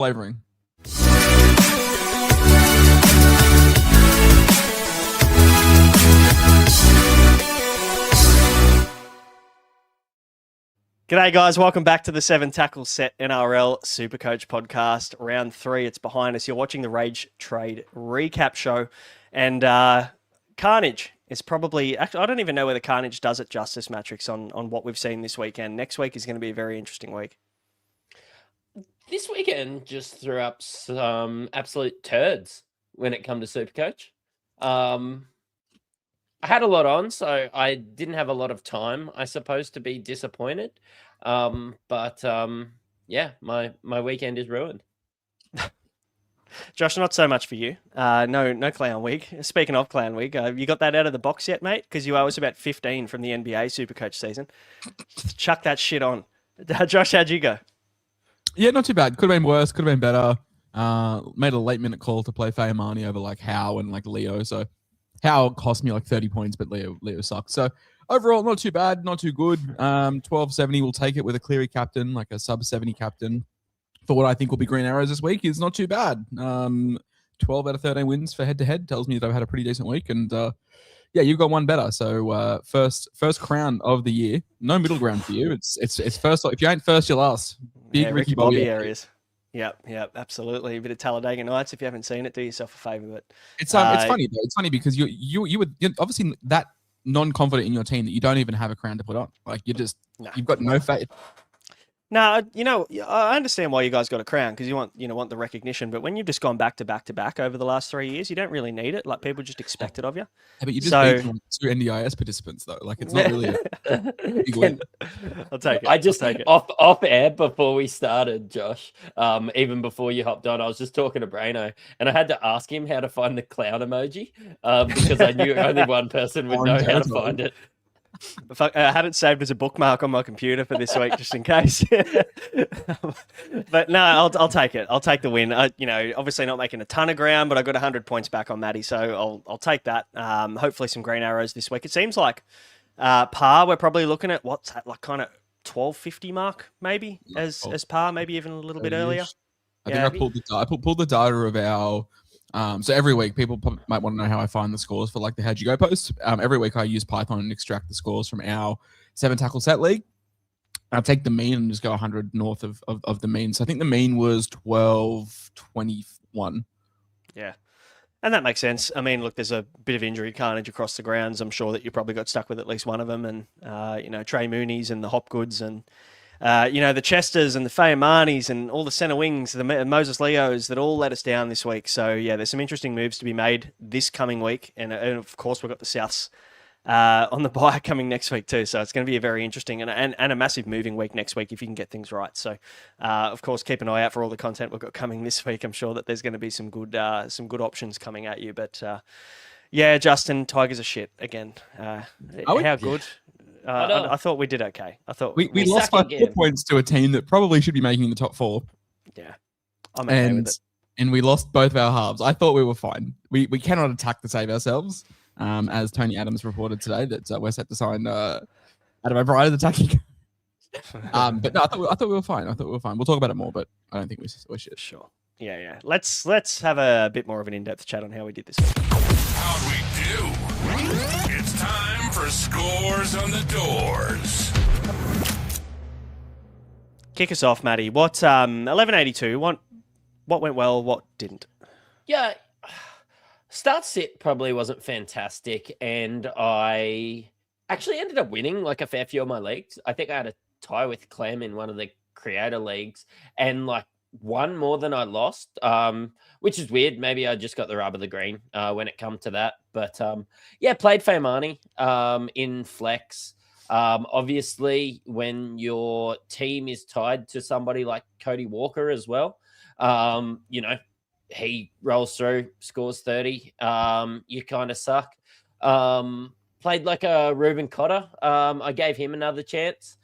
Flavouring. G'day guys, welcome back to the 7 Tackle Set NRL SuperCoach podcast. Round 3, it's behind us. You're watching the Rage Trade recap show. And Carnage is probably... Actually, I don't even know whether Carnage does it justice, Matrix, on what we've seen this weekend. Next week is going to be a very interesting week. This weekend just threw up some absolute turds when it come to SuperCoach. I had a lot on, so I didn't have a lot of time, I suppose, to be disappointed. Yeah, my weekend is ruined. Josh, not so much for you. No Clown Week. Speaking of Clown Week, you got that out of the box yet, mate? Because you owe us about 15 from the NBA SuperCoach season. Chuck that shit on. Josh, how'd you go? Yeah, not too bad. Could have been worse. Could have been better. Made a late-minute call to play Fayamani over like Howe and like Leo, so... Howe cost me like 30 points, but Leo sucked. So overall, not too bad, not too good. 1270 will take it with a Cleary captain, like a sub 70 captain. For what I think will be Green Arrows this week is not too bad. 12 out of 13 wins for head-to-head tells me that I've had a pretty decent week. And yeah, you've got one better. So first crown of the year. No middle ground for you. It's first. If you ain't first, you're last. Big yeah, Ricky Bobby areas. Yep, absolutely. A bit of Talladega Nights. If you haven't seen it, do yourself a favour. But it's funny though. It's funny because you're obviously that non-confident in your team that you don't even have a crown to put on. Like you've got no faith. No, I understand why you guys got a crown because you want the recognition. But when you've just gone back to back over the last 3 years, you don't really need it. Like people just expect it of you. Yeah, but you just beat 2 NDIS participants though. Like it's not really a big win. I'll take it. I just take it. off air before we started, Josh. Even before you hopped on, I was just talking to Braino, and I had to ask him how to find the clown emoji because I knew only one person would know how to find it. I had it saved as a bookmark on my computer for this week, just in case. But no, I'll take it. I'll take the win. Obviously not making a ton of ground, but I got 100 points back on Maddie, so I'll take that. Hopefully some Green Arrows this week. It seems like par. We're probably looking at what's that, like kind of 1250 mark, maybe as par, maybe even a little bit earlier. I think I pulled the data of our. So every week, people might want to know how I find the scores for like the How'd You Go post. Every week, I use Python and extract the scores from our 7 Tackle Set League. I take the mean and just go 100 north of the mean. So I think the mean was 1221. Yeah. And that makes sense. I mean, look, there's a bit of injury carnage across the grounds. I'm sure that you probably got stuck with at least one of them. And, Trey Mooney's and the Hopgoods and, the Chesters and the Fayamanis and all the centre wings, the Moses Leos that all let us down this week. So, yeah, there's some interesting moves to be made this coming week. And of course, we've got the Souths on the bye coming next week too. So it's going to be a very interesting and a massive moving week next week if you can get things right. So, of course, keep an eye out for all the content we've got coming this week. I'm sure that there's going to be some good options coming at you. But, yeah, Justin, Tigers are shit again. How good? I thought we did okay. I thought we lost by 4 points to a team that probably should be making the top 4. Yeah, I'm okay with it. And we lost both of our halves. I thought we were fine. We cannot attack to save ourselves, as Tony Adams reported today that we're set to sign Adam O'Brien attacking. But no, I thought we were fine. We'll talk about it more, but I don't think we should. Sure. Yeah. Let's have a bit more of an in-depth chat on how we did this week. How'd we do? It's time for Scores on the Doors. Kick us off, Matty. What 1182? What went well? What didn't? Yeah, start sit probably wasn't fantastic, and I actually ended up winning like a fair few of my leagues. I think I had a tie with Clem in one of the creator leagues, and like won more than I lost, which is weird. Maybe I just got the rub of the green when it come to that. But yeah, played Fayamani in flex. Obviously, when your team is tied to somebody like Cody Walker as well, he rolls through, scores 30. You kind of suck. Played like a Ruben Cotter. I gave him another chance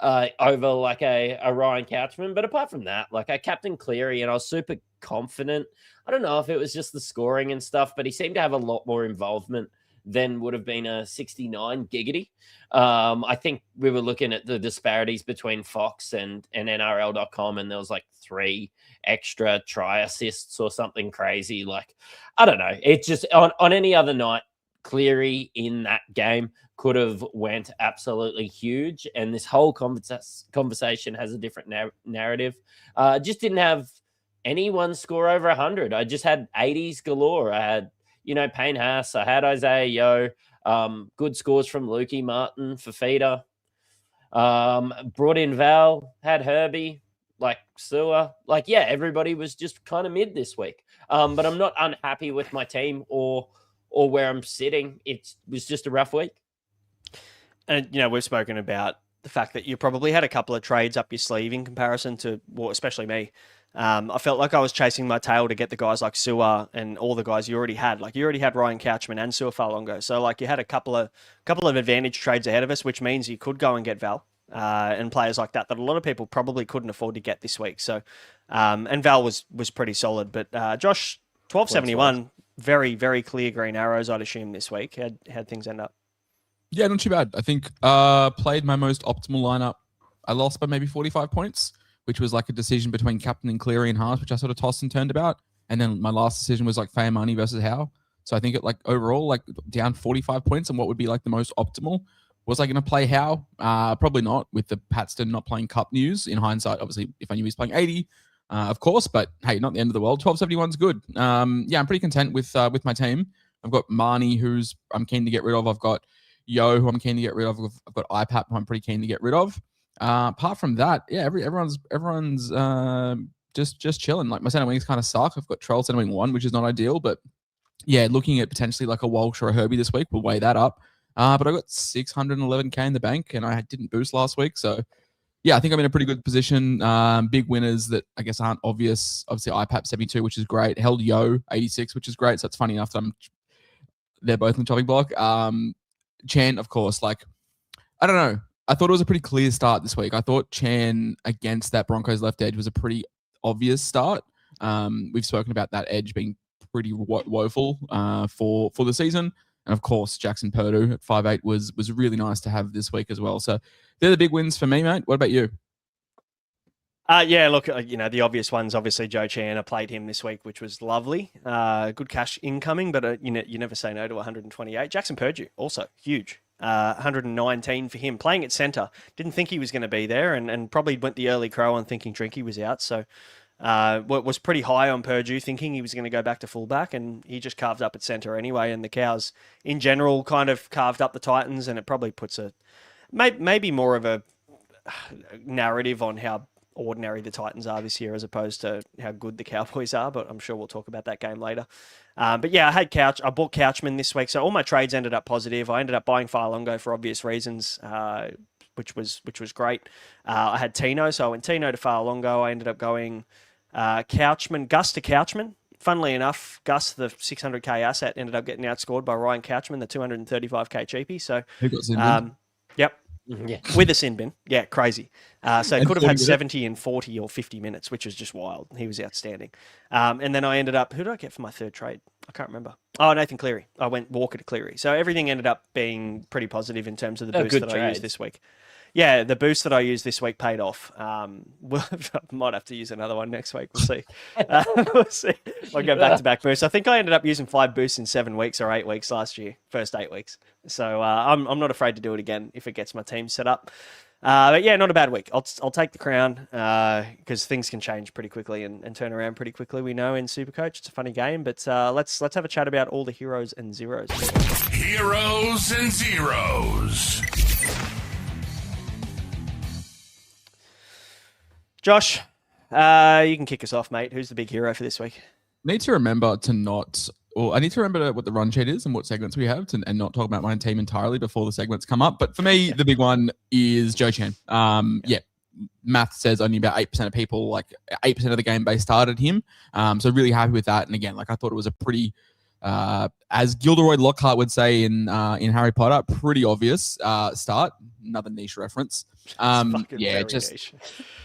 over like a Ryan Couchman. But apart from that, like I captained Cleary and I was super confident. I don't know if it was just the scoring and stuff, but he seemed to have a lot more involvement then would have been a 69 giggity. I think we were looking at the disparities between Fox and NRL.com, and there was like 3 extra try assists or something crazy. Like, I don't know. It just on any other night, Cleary in that game could have went absolutely huge, and this whole conversation has a different narrative. Just didn't have anyone score over 100. I just had 80s galore. I had, Payne Haas. I had Isaiah Yeo. Good scores from Lukey Martin, Fafita. Brought in Val, had Herbie, like Sewer. Like, yeah, everybody was just kind of mid this week. But I'm not unhappy with my team or where I'm sitting. It was just a rough week. And, we've spoken about the fact that you probably had a couple of trades up your sleeve in comparison to, well, especially me. I felt like I was chasing my tail to get the guys like Sewer and all the guys you already had. Like, you already had Ryan Couchman and Sewer Falongo. So, like, you had a couple of advantage trades ahead of us, which means you could go and get Val and players like that a lot of people probably couldn't afford to get this week. So, and Val was pretty solid. But Josh, 1271, very, very clear green arrows, I'd assume, this week. How'd things end up? Yeah, not too bad. I think played my most optimal lineup. I lost by maybe 45 points, which was like a decision between Captain and Cleary and Haas, which I sort of tossed and turned about. And then my last decision was like Fayamani versus Howe. So I think it, like, overall, like, down 45 points and what would be like the most optimal. Was I going to play Howe? Probably not, with the Patston not playing Cup news. In hindsight, obviously, if I knew he's playing 80, of course. But hey, not the end of the world. 1271's good. Yeah, I'm pretty content with my team. I've got Marnie, who's I'm keen to get rid of. I've got Yo, who I'm keen to get rid of. I've got IPAP, who I'm pretty keen to get rid of. Apart from that, yeah, everyone's just chilling. Like, my center wings kind of suck. I've got Troll center wing 1, which is not ideal, but yeah, looking at potentially like a Walsh or a Herbie this week will weigh that up. But I got 611k in the bank, and I didn't boost last week, so yeah, I think I'm in a pretty good position. Big winners that I guess aren't obvious. Obviously, IPAP 72, which is great. Held Yo 86, which is great. So it's funny enough that they're both in the chopping block. Chan, of course, like, I don't know. I thought it was a pretty clear start this week. I thought Chan against that Broncos left edge was a pretty obvious start. We've spoken about that edge being pretty woeful for the season. And of course, Jackson Purdue at 5'8" was really nice to have this week as well. So they're the big wins for me, mate. What about you? Yeah, look, the obvious ones, obviously Joe Chan. I played him this week, which was lovely. Good cash incoming, but you never say no to 128. Jackson Purdue, also huge. 119 for him. Playing at centre. Didn't think he was going to be there, and probably went the early crow on thinking Drinky was out. So was pretty high on Purdue, thinking he was going to go back to fullback, and he just carved up at centre anyway. And the Cows, in general, kind of carved up the Titans, and it probably puts maybe more of a narrative on how ordinary the Titans are this year as opposed to how good the Cowboys are, but I'm sure we'll talk about that game later. But yeah, I bought Couchman this week, so all my trades ended up positive. I ended up buying Farlongo for obvious reasons, which was great. I had Tino, so I went Tino to Farlongo. I ended up going Couchman, Gus to Couchman. Funnily enough, Gus, the 600k asset, ended up getting outscored by Ryan Couchman, the 235k cheapie. So, Who got Zinman? Yep. Yeah. With a sin bin. Yeah, crazy. So could have had 70 in 40 or 50 minutes, which was just wild. He was outstanding. And then I ended up, who did I get for my third trade? I can't remember. Oh, Nathan Cleary. I went Walker to Cleary. So everything ended up being pretty positive in terms of the boost that I used this week. Yeah, the boost that I used this week paid off. I might have to use another one next week. We'll see. We'll see. I'll go back-to-back boosts. I think I ended up using 5 boosts in 7 weeks or 8 weeks last year, first 8 weeks. So I'm not afraid to do it again if it gets my team set up. But yeah, not a bad week. I'll take the crown because things can change pretty quickly and turn around pretty quickly. We know in SuperCoach it's a funny game, but let's have a chat about all the heroes and zeros. Heroes and zeros. Josh, you can kick us off, mate. Who's the big hero for this week? Need to remember to not, or I need to remember what the run sheet is and what segments we have and not talk about my team entirely before the segments come up. But for me, the big one is Joe Chan. Yeah, math says only about 8% of people, like 8% of the game base started him. So really happy with that. And again, like I thought it was a pretty, as Gilderoy Lockhart would say in Harry Potter, pretty obvious start. Another niche reference. Yeah, just It's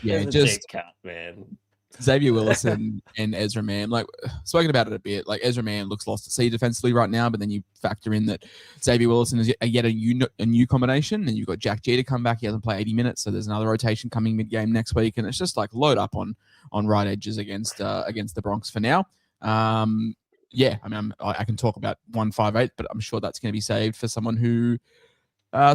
a deep cut, man. Xavier Willison and Ezra Mann, like spoken about it a bit. Like Ezra Mann looks lost at sea defensively right now, but then you factor in that Xavier Willison is yet a new combination, and you've got Jack G to come back. He hasn't played 80 minutes, so there's another rotation coming mid-game next week, and it's just like load up on right edges against the Bronx for now. Yeah, I mean, I can talk about 158, but I'm sure that's going to be saved for someone who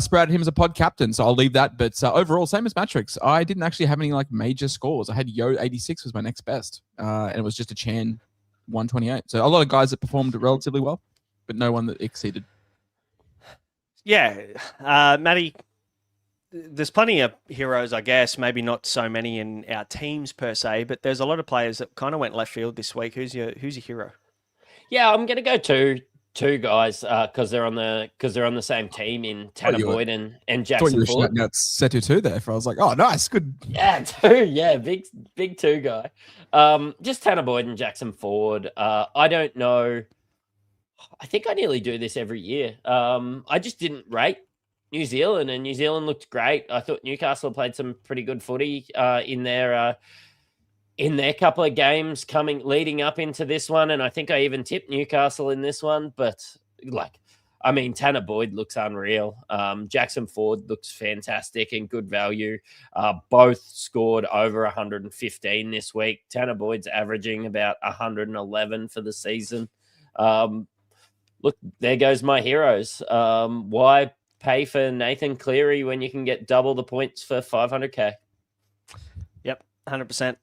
sprouted him as a pod captain, so I'll leave that. But overall, same as Matrix, I didn't actually have any like major scores. I had Yo 86 was my next best, and it was just a Chan 128. So a lot of guys that performed relatively well, but no one that exceeded. Yeah, Matty, there's plenty of heroes, I guess. Maybe not so many in our teams per se, but there's a lot of players that kind of went left field this week. Who's your hero? Yeah, I'm gonna go two guys because they're on the same team in Tanner Boyd and Jackson Ford. Ford. Now it's Setu 2 there, I was like, oh, nice, good. Yeah, two. Yeah, big two guy. Just Tanner Boyd and Jackson Ford. I don't know. I think I nearly do this every year. I just didn't rate New Zealand, and New Zealand looked great. I thought Newcastle played some pretty good footy in their couple of games leading up into this one, and I think I even tipped Newcastle in this one. But Tanner Boyd looks unreal. Jackson Ford looks fantastic and good value. Both scored over 115 this week. Tanner Boyd's averaging about 111 for the season. Look, there goes my heroes. Why pay for Nathan Cleary when you can get double the points for 500k? Yep, 100%.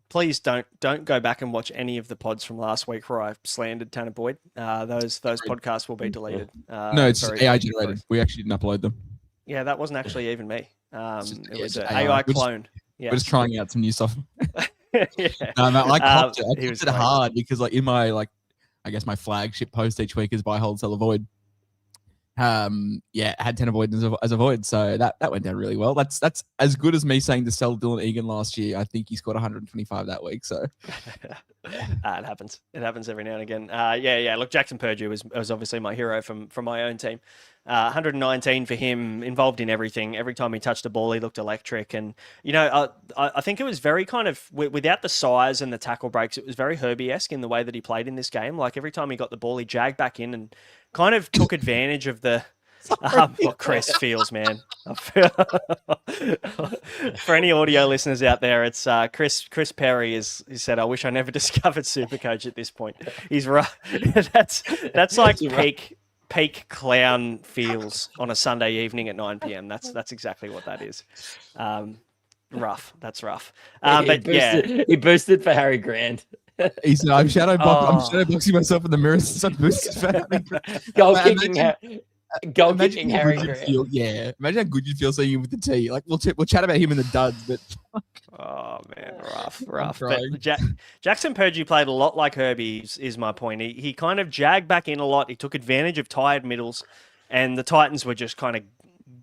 Please don't go back and watch any of the pods from last week where I slandered Tanner Boyd. Those podcasts will be deleted. No, it's AI generated. We actually didn't upload them. Yeah, that wasn't actually even me. It was an AI. AI clone. We're just trying out some new stuff. Yeah. No, I copped it. I He copped was it hard because like in my I guess my flagship post each week is buy, hold, sell, avoid. I had 10 avoid as a void, so that went down really well. That's as good as me saying to sell Dylan Egan last year. I think he scored 125 that week. So it happens. It happens every now and again. Look, Jackson Purdue was obviously my hero from my own team. 119 for him, involved in everything. Every time he touched a ball, he looked electric. And, I think it was very kind of, without the size and the tackle breaks, it was very Herbie-esque in the way that he played in this game. Like every time he got the ball, he jagged back in and kind of took advantage of the what Chris feels, man. For any audio listeners out there, it's Chris Perry he said, I wish I never discovered SuperCoach at this point. He's right. That's like peak clown feels on a Sunday evening at 9 p.m. That's exactly what that is. Rough. That's rough. He boosted for Harry Grant. He said, I'm shadowboxing myself in the mirror. So goal kicking Harry Grant. Imagine how good you'd feel seeing him with the T. Like we'll chat about him in the duds, but oh man, rough. But Jackson Purdue played a lot like Herbie. Is my point. He kind of jagged back in a lot. He took advantage of tired middles, and the Titans were just kind of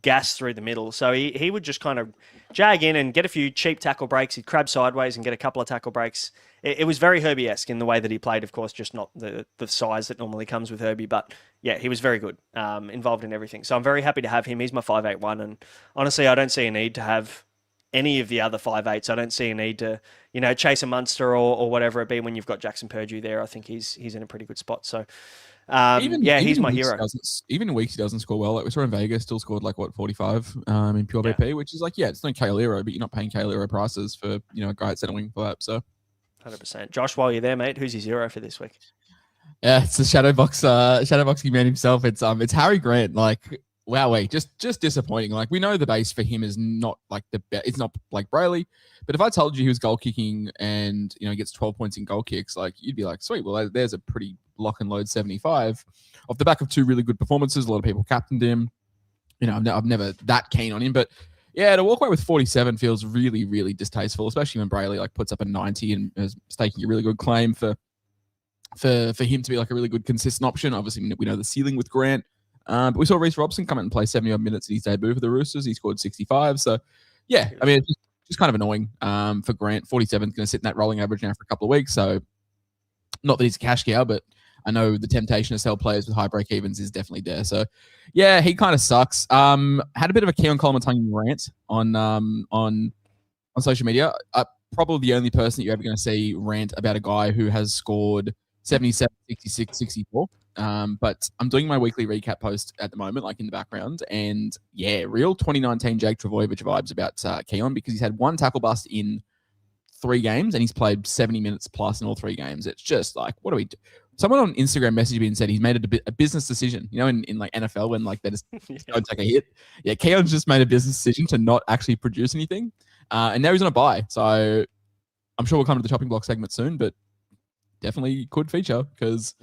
gassed through the middle. So he would just kind of jag in and get a few cheap tackle breaks. He'd crab sideways and get a couple of tackle breaks. It was very Herbie-esque in the way that he played, of course, just not the size that normally comes with Herbie. But yeah, he was very good, involved in everything. So I'm very happy to have him. He's my 581. And honestly, I don't see a need to have any of the other 5'8s. I don't see a need to, chase a Munster or whatever it be when you've got Jackson Purdue there. I think he's in a pretty good spot. So he's my hero. Even in weeks he doesn't score well. Like we saw in Vegas, still scored 45 in pure BP, which is it's no Kailero, but you're not paying Kailero prices for a guy at centre wing for that. So 100%. Josh, while you're there, mate, who's your hero for this week? Yeah, it's the shadowboxing man himself. It's Harry Grant. Just disappointing. Like we know the base for him is not it's not like Brayley, but if I told you he was goal kicking and gets 12 points in goal kicks, you'd be like, sweet. Well, there's a pretty lock and load 75 off the back of two really good performances. A lot of people captained him. I've never that keen on him, but yeah, to walk away with 47 feels really, really distasteful, especially when Brayley puts up a 90 and is staking a really good claim for him to be a really good consistent option. Obviously, we know the ceiling with Grant, but we saw Reece Robson come out and play 70-odd minutes in his debut for the Roosters. He scored 65. So yeah, I mean, it's just kind of annoying for Grant. 47 is going to sit in that rolling average now for a couple of weeks. So not that he's a cash cow, but I know the temptation to sell players with high break evens is definitely there. So, yeah, he kind of sucks. Had a bit of a Keon Colomatungi rant on social media. probably the only person that you're ever going to see rant about a guy who has scored 77, 66, 64. But I'm doing my weekly recap post at the moment, like in the background. And yeah, real 2019 Jake Trbojevic vibes about Keon, because he's had one tackle bust in 3 games and he's played 70 minutes plus in all 3 games. It's just like, what do we do? Someone on Instagram messaged me and said he's made a business decision, you know, in like NFL when like they just don't take a hit. Yeah, Keon's just made a business decision to not actually produce anything. And now he's on a bye. So I'm sure we'll come to the chopping block segment soon, but definitely could feature because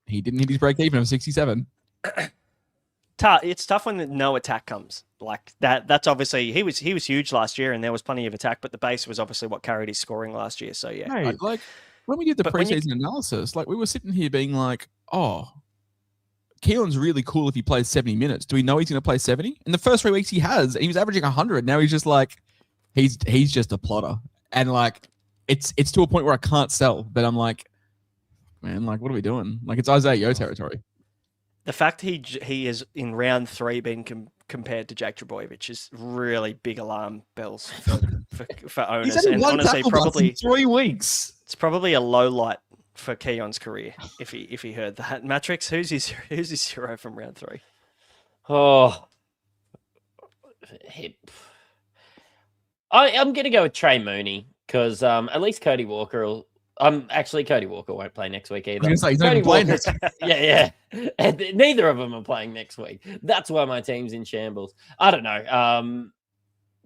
he didn't hit his break even of 67. It's tough when no attack comes like that. That's obviously he was huge last year, and there was plenty of attack, but the base was obviously what carried his scoring last year. So yeah, Mate, like when we did the preseason analysis, like we were sitting here being like, oh, Keelan's really cool if he plays 70 minutes. Do we know he's going to play 70? In the first 3 weeks he has, and he was averaging 100. Now he's just like, he's just a plotter, and like it's to a point where I can't sell. But I'm like, man, like what are we doing? Like it's Isaiah Yo territory. The fact he is in round 3 being compared to Jake Trbojevic is really big alarm bells for owners. He's had and one honestly, probably in 3 weeks. It's probably a low light for Keon's career if he heard that. Matrix, who's his hero from round 3? Oh, I'm going to go with Trey Mooney because at least Cody Walker will. Cody Walker won't play next week either. He's not even playing next week. Yeah. And neither of them are playing next week. That's why my team's in shambles. I don't know.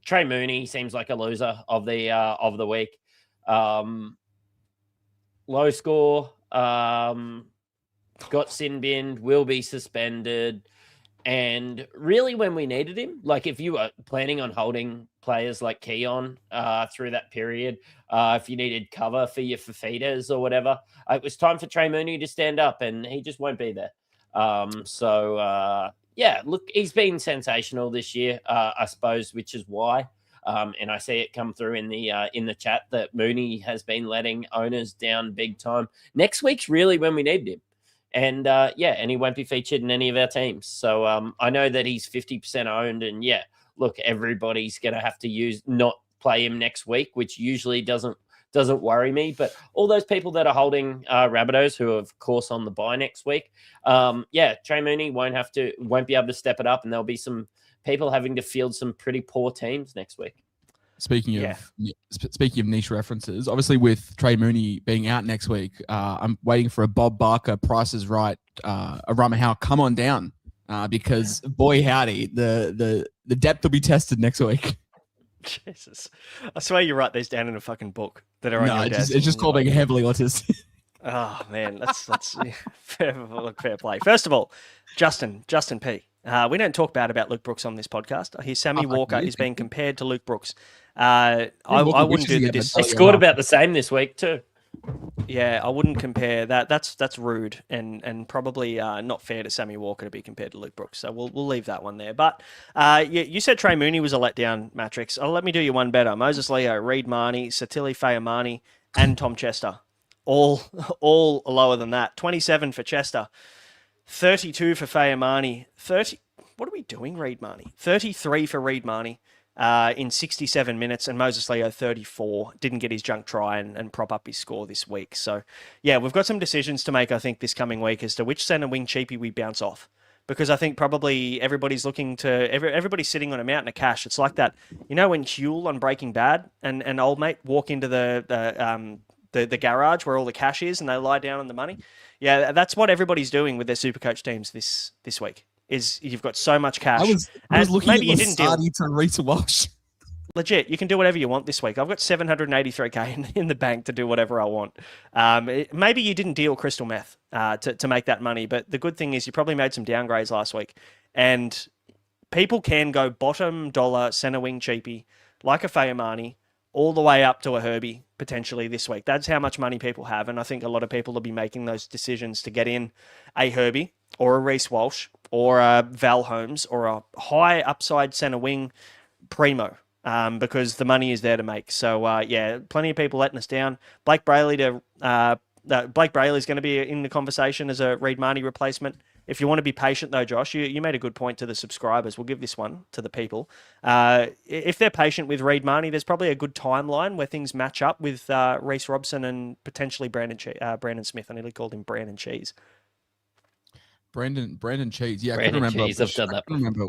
Trey Mooney seems like a loser of the week. Low score. Got sin binned. Will be suspended. And really, when we needed him, like if you were planning on holding players like Keon through that period, if you needed cover for your Fafitas or whatever, it was time for Trey Mooney to stand up, and he just won't be there. Yeah, look, he's been sensational this year, I suppose, which is why. And I see it come through in the chat that Mooney has been letting owners down big time. Next week's really when we need him. And and he won't be featured in any of our teams. So I know that he's 50% owned, and look, everybody's going to have to not play him next week, which usually doesn't worry me. But all those people that are holding Rabbitohs who are, of course, on the bye next week, Trey Mooney won't be able to step it up, and there'll be some people having to field some pretty poor teams next week. Speaking of niche references, obviously with Trey Mooney being out next week, I'm waiting for a Bob Barker Price is Right, a Rama Howe come on down because boy howdy, the depth will be tested next week. Jesus, I swear you write these down in a fucking book that are on your desk. It's just called being heavily autistic. Oh man, that's fair play. First of all, Justin P. We don't talk bad about Luke Brooks on this podcast. I hear Sammy Walker is being compared to Luke Brooks. I wouldn't do the They scored about the same this week too. Yeah, I wouldn't compare that. That's rude and probably not fair to Sammy Walker to be compared to Luke Brooks. So we'll leave that one there. But you said Trey Mooney was a letdown, Matrix. Let me do you one better. Moses Leo, Reed Marnie, Satili Fayamani, and Tom Chester, all lower than that. 27 for Chester, 32 for Fayamani, 30. What are we doing, Reed Marnie? 33 for Reed Marnie. In 67 minutes, and Moses Leo 34 didn't get his junk try and prop up his score this week. So, yeah, we've got some decisions to make, I think, this coming week as to which centre wing cheapie we bounce off. Because I think probably everybody's everybody's sitting on a mountain of cash. It's like that, you know, when Huel on Breaking Bad and old mate walk into the garage where all the cash is and they lie down on the money. Yeah, that's what everybody's doing with their SuperCoach teams this week. Is you've got so much cash. I was looking maybe at Lasardi to Rita Walsh. Legit, you can do whatever you want this week. I've got 783k in the bank to do whatever I want. Maybe you didn't deal crystal meth to make that money, but the good thing is you probably made some downgrades last week. And people can go bottom dollar centre wing cheapie, like a Fayamani, all the way up to a Herbie potentially this week. That's how much money people have, and I think a lot of people will be making those decisions to get in a Herbie or a Reece Walsh or a Val Holmes or a high upside centre wing primo because the money is there to make. So, plenty of people letting us down. Blake Brayley is going to be in the conversation as a Reed Marnie replacement. If you want to be patient, though, Josh, you made a good point to the subscribers. We'll give this one to the people. If they're patient with Reed Marnie, there's probably a good timeline where things match up with Reece Robson and potentially Brandon Smith. I nearly called him Brandon Cheese. Brandon Cheese. Yeah, Brandon I couldn't remember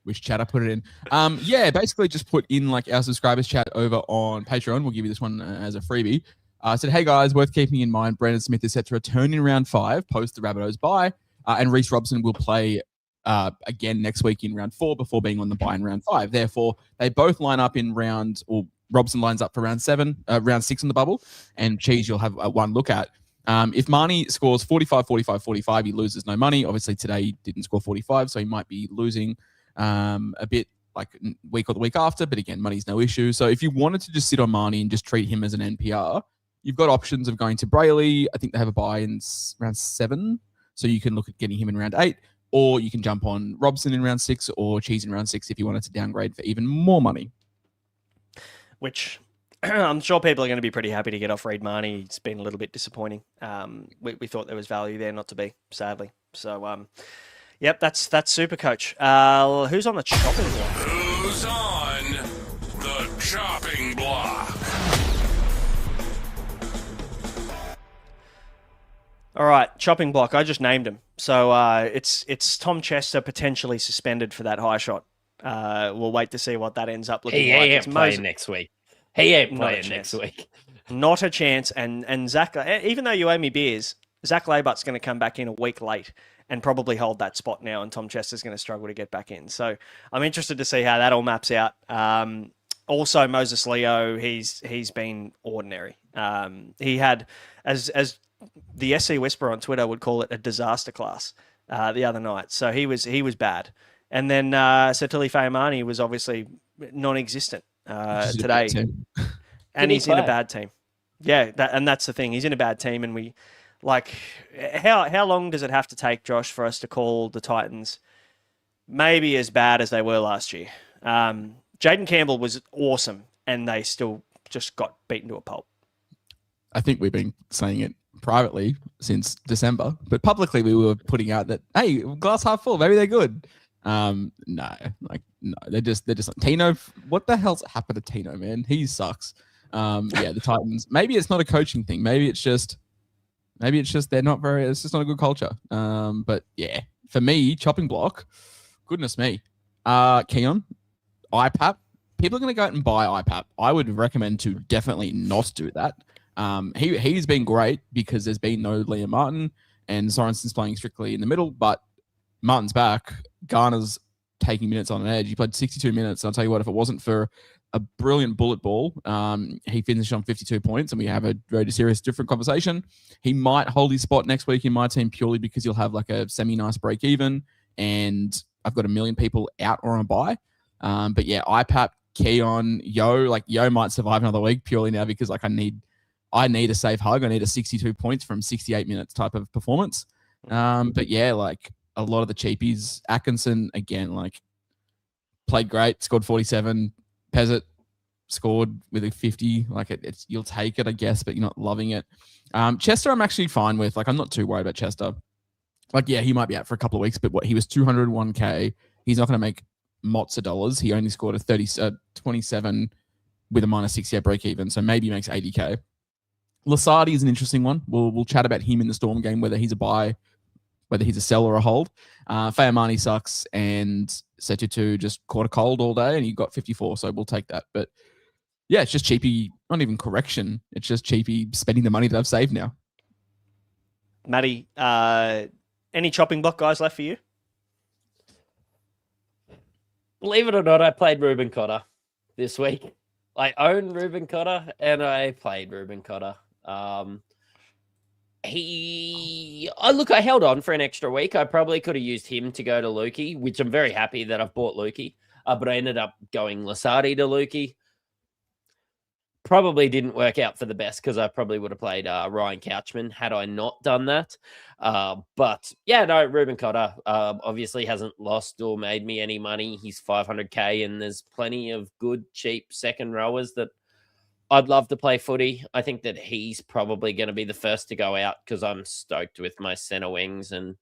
which chat I put it in. Yeah, basically just put in like our subscribers chat over on Patreon. We'll give you this one as a freebie. I said, hey guys, worth keeping in mind, Brandon Smith is set to return in round 5, post the Rabbitohs bye, and Reece Robson will play again next week in round 4 before being on the bye in round 5. Therefore, they both line up in Robson lines up for round 6 on the bubble, and Cheese you'll have one look at. If Marnie scores 45, 45, 45, he loses no money. Obviously, today he didn't score 45, so he might be losing a bit like week or the week after. But again, money's no issue. So if you wanted to just sit on Marnie and just treat him as an NPR, you've got options of going to Brayley. I think they have a bye in round 7, so you can look at getting him in round 8, or you can jump on Robson in round 6 or Cheese in round 6 if you wanted to downgrade for even more money. Which I'm sure people are going to be pretty happy to get off Reed Marnie. It's been a little bit disappointing. We thought there was value there, not to be, sadly. So, yep, that's SuperCoach. Who's on the chopping block? Who's on the chopping block? All right, chopping block. I just named him. So it's Tom Chester potentially suspended for that high shot. We'll wait to see what that ends up looking like. He ain't playing next week. He ain't playing next week. Not a chance. And Zach, even though you owe me beers, Zach Labutt's going to come back in a week late and probably hold that spot now, and Tom Chester's going to struggle to get back in. So I'm interested to see how that all maps out. Also, Moses Leo, he's been ordinary. He had, as the SC Whisperer on Twitter would call it, a disaster class the other night. So he was bad. And then Satili Fayamani was obviously non-existent today. And he's in a bad team. Yeah, that's the thing. He's in a bad team, and we like how long does it have to take, Josh, for us to call the Titans maybe as bad as they were last year? Jaden Campbell was awesome, and they still just got beaten to a pulp. I think we've been saying it privately since December, but publicly we were putting out that, hey, glass half full, maybe they're good. No, they're just Tino. What the hell's happened to Tino, man? He sucks. Yeah, the Titans. Maybe it's not a coaching thing. Maybe it's just they're not very. It's just not a good culture. But yeah, for me, chopping block. Goodness me, Keon, IPAP. People are going to go out and buy IPAP. I would recommend to definitely not do that. He's been great because there's been no Liam Martin and Sorensen's playing strictly in the middle, but Martin's back. Garner's taking minutes on an edge. He played 62 minutes. I'll tell you what, if it wasn't for a brilliant bullet ball, he finished on 52 points, and we have a very serious different conversation. He might hold his spot next week in my team purely because he'll have like a semi-nice break even, and I've got a million people out or on a bye. But yeah, IPAP, Keon, Yo might survive another week purely now because like I need a safe hug. I need a 62 points from 68 minutes type of performance. But yeah, like a lot of the cheapies, Atkinson again, like played great, scored 47. Pezzett scored with a 50. Like it's you'll take it, I guess, but you're not loving it. Chester, I'm actually fine with. Like I'm not too worried about Chester. Like yeah, he might be out for a couple of weeks, but he was 201K. He's not going to make lots of dollars. He only scored a 27 with a minus 68 break even, so maybe he makes 80K. Lasardi is an interesting one. We'll chat about him in the Storm game, whether he's a buy, whether he's a sell or a hold. Fayamani sucks, and Setutu just caught a cold all day, and he got 54, so we'll take that. But yeah, it's just cheapy, not even correction. It's just cheapy spending the money that I've saved now. Matty, any chopping block guys left for you? Believe it or not, I played Ruben Cotter this week. I own Ruben Cotter, and I played Ruben Cotter. I held on for an extra week. I probably could have used him to go to Lukey, which I'm very happy that I've bought Lukey. But I ended up going Lasardi to Lukey. Probably didn't work out for the best because I probably would have played Ryan Couchman had I not done that. But yeah, no, Ruben Cotter obviously hasn't lost or made me any money. He's 500K, and there's plenty of good, cheap second rowers that I'd love to play footy. I think that he's probably going to be the first to go out because I'm stoked with my center wings and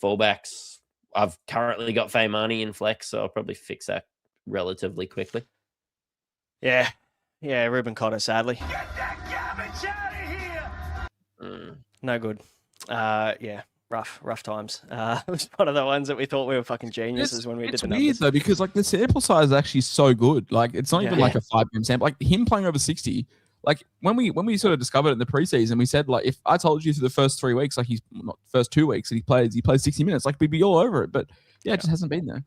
Fullbacks, I've currently got Faimani in flex, so I'll probably fix that relatively quickly. Yeah. Yeah, Ruben Cotter, sadly. Get that garbage out of here! No good. Yeah, rough times. It was one of the ones that we thought we were fucking geniuses when we did the numbers. It's weird though, because like the sample size is actually so good. Like it's not even like a 5-game sample. Like him playing over 60. Like when we sort of discovered it in the preseason, we said like if I told you through the first 3 weeks, like he's not first 2 weeks, that he plays 60 minutes, like we'd be all over it. But yeah, it just hasn't been there.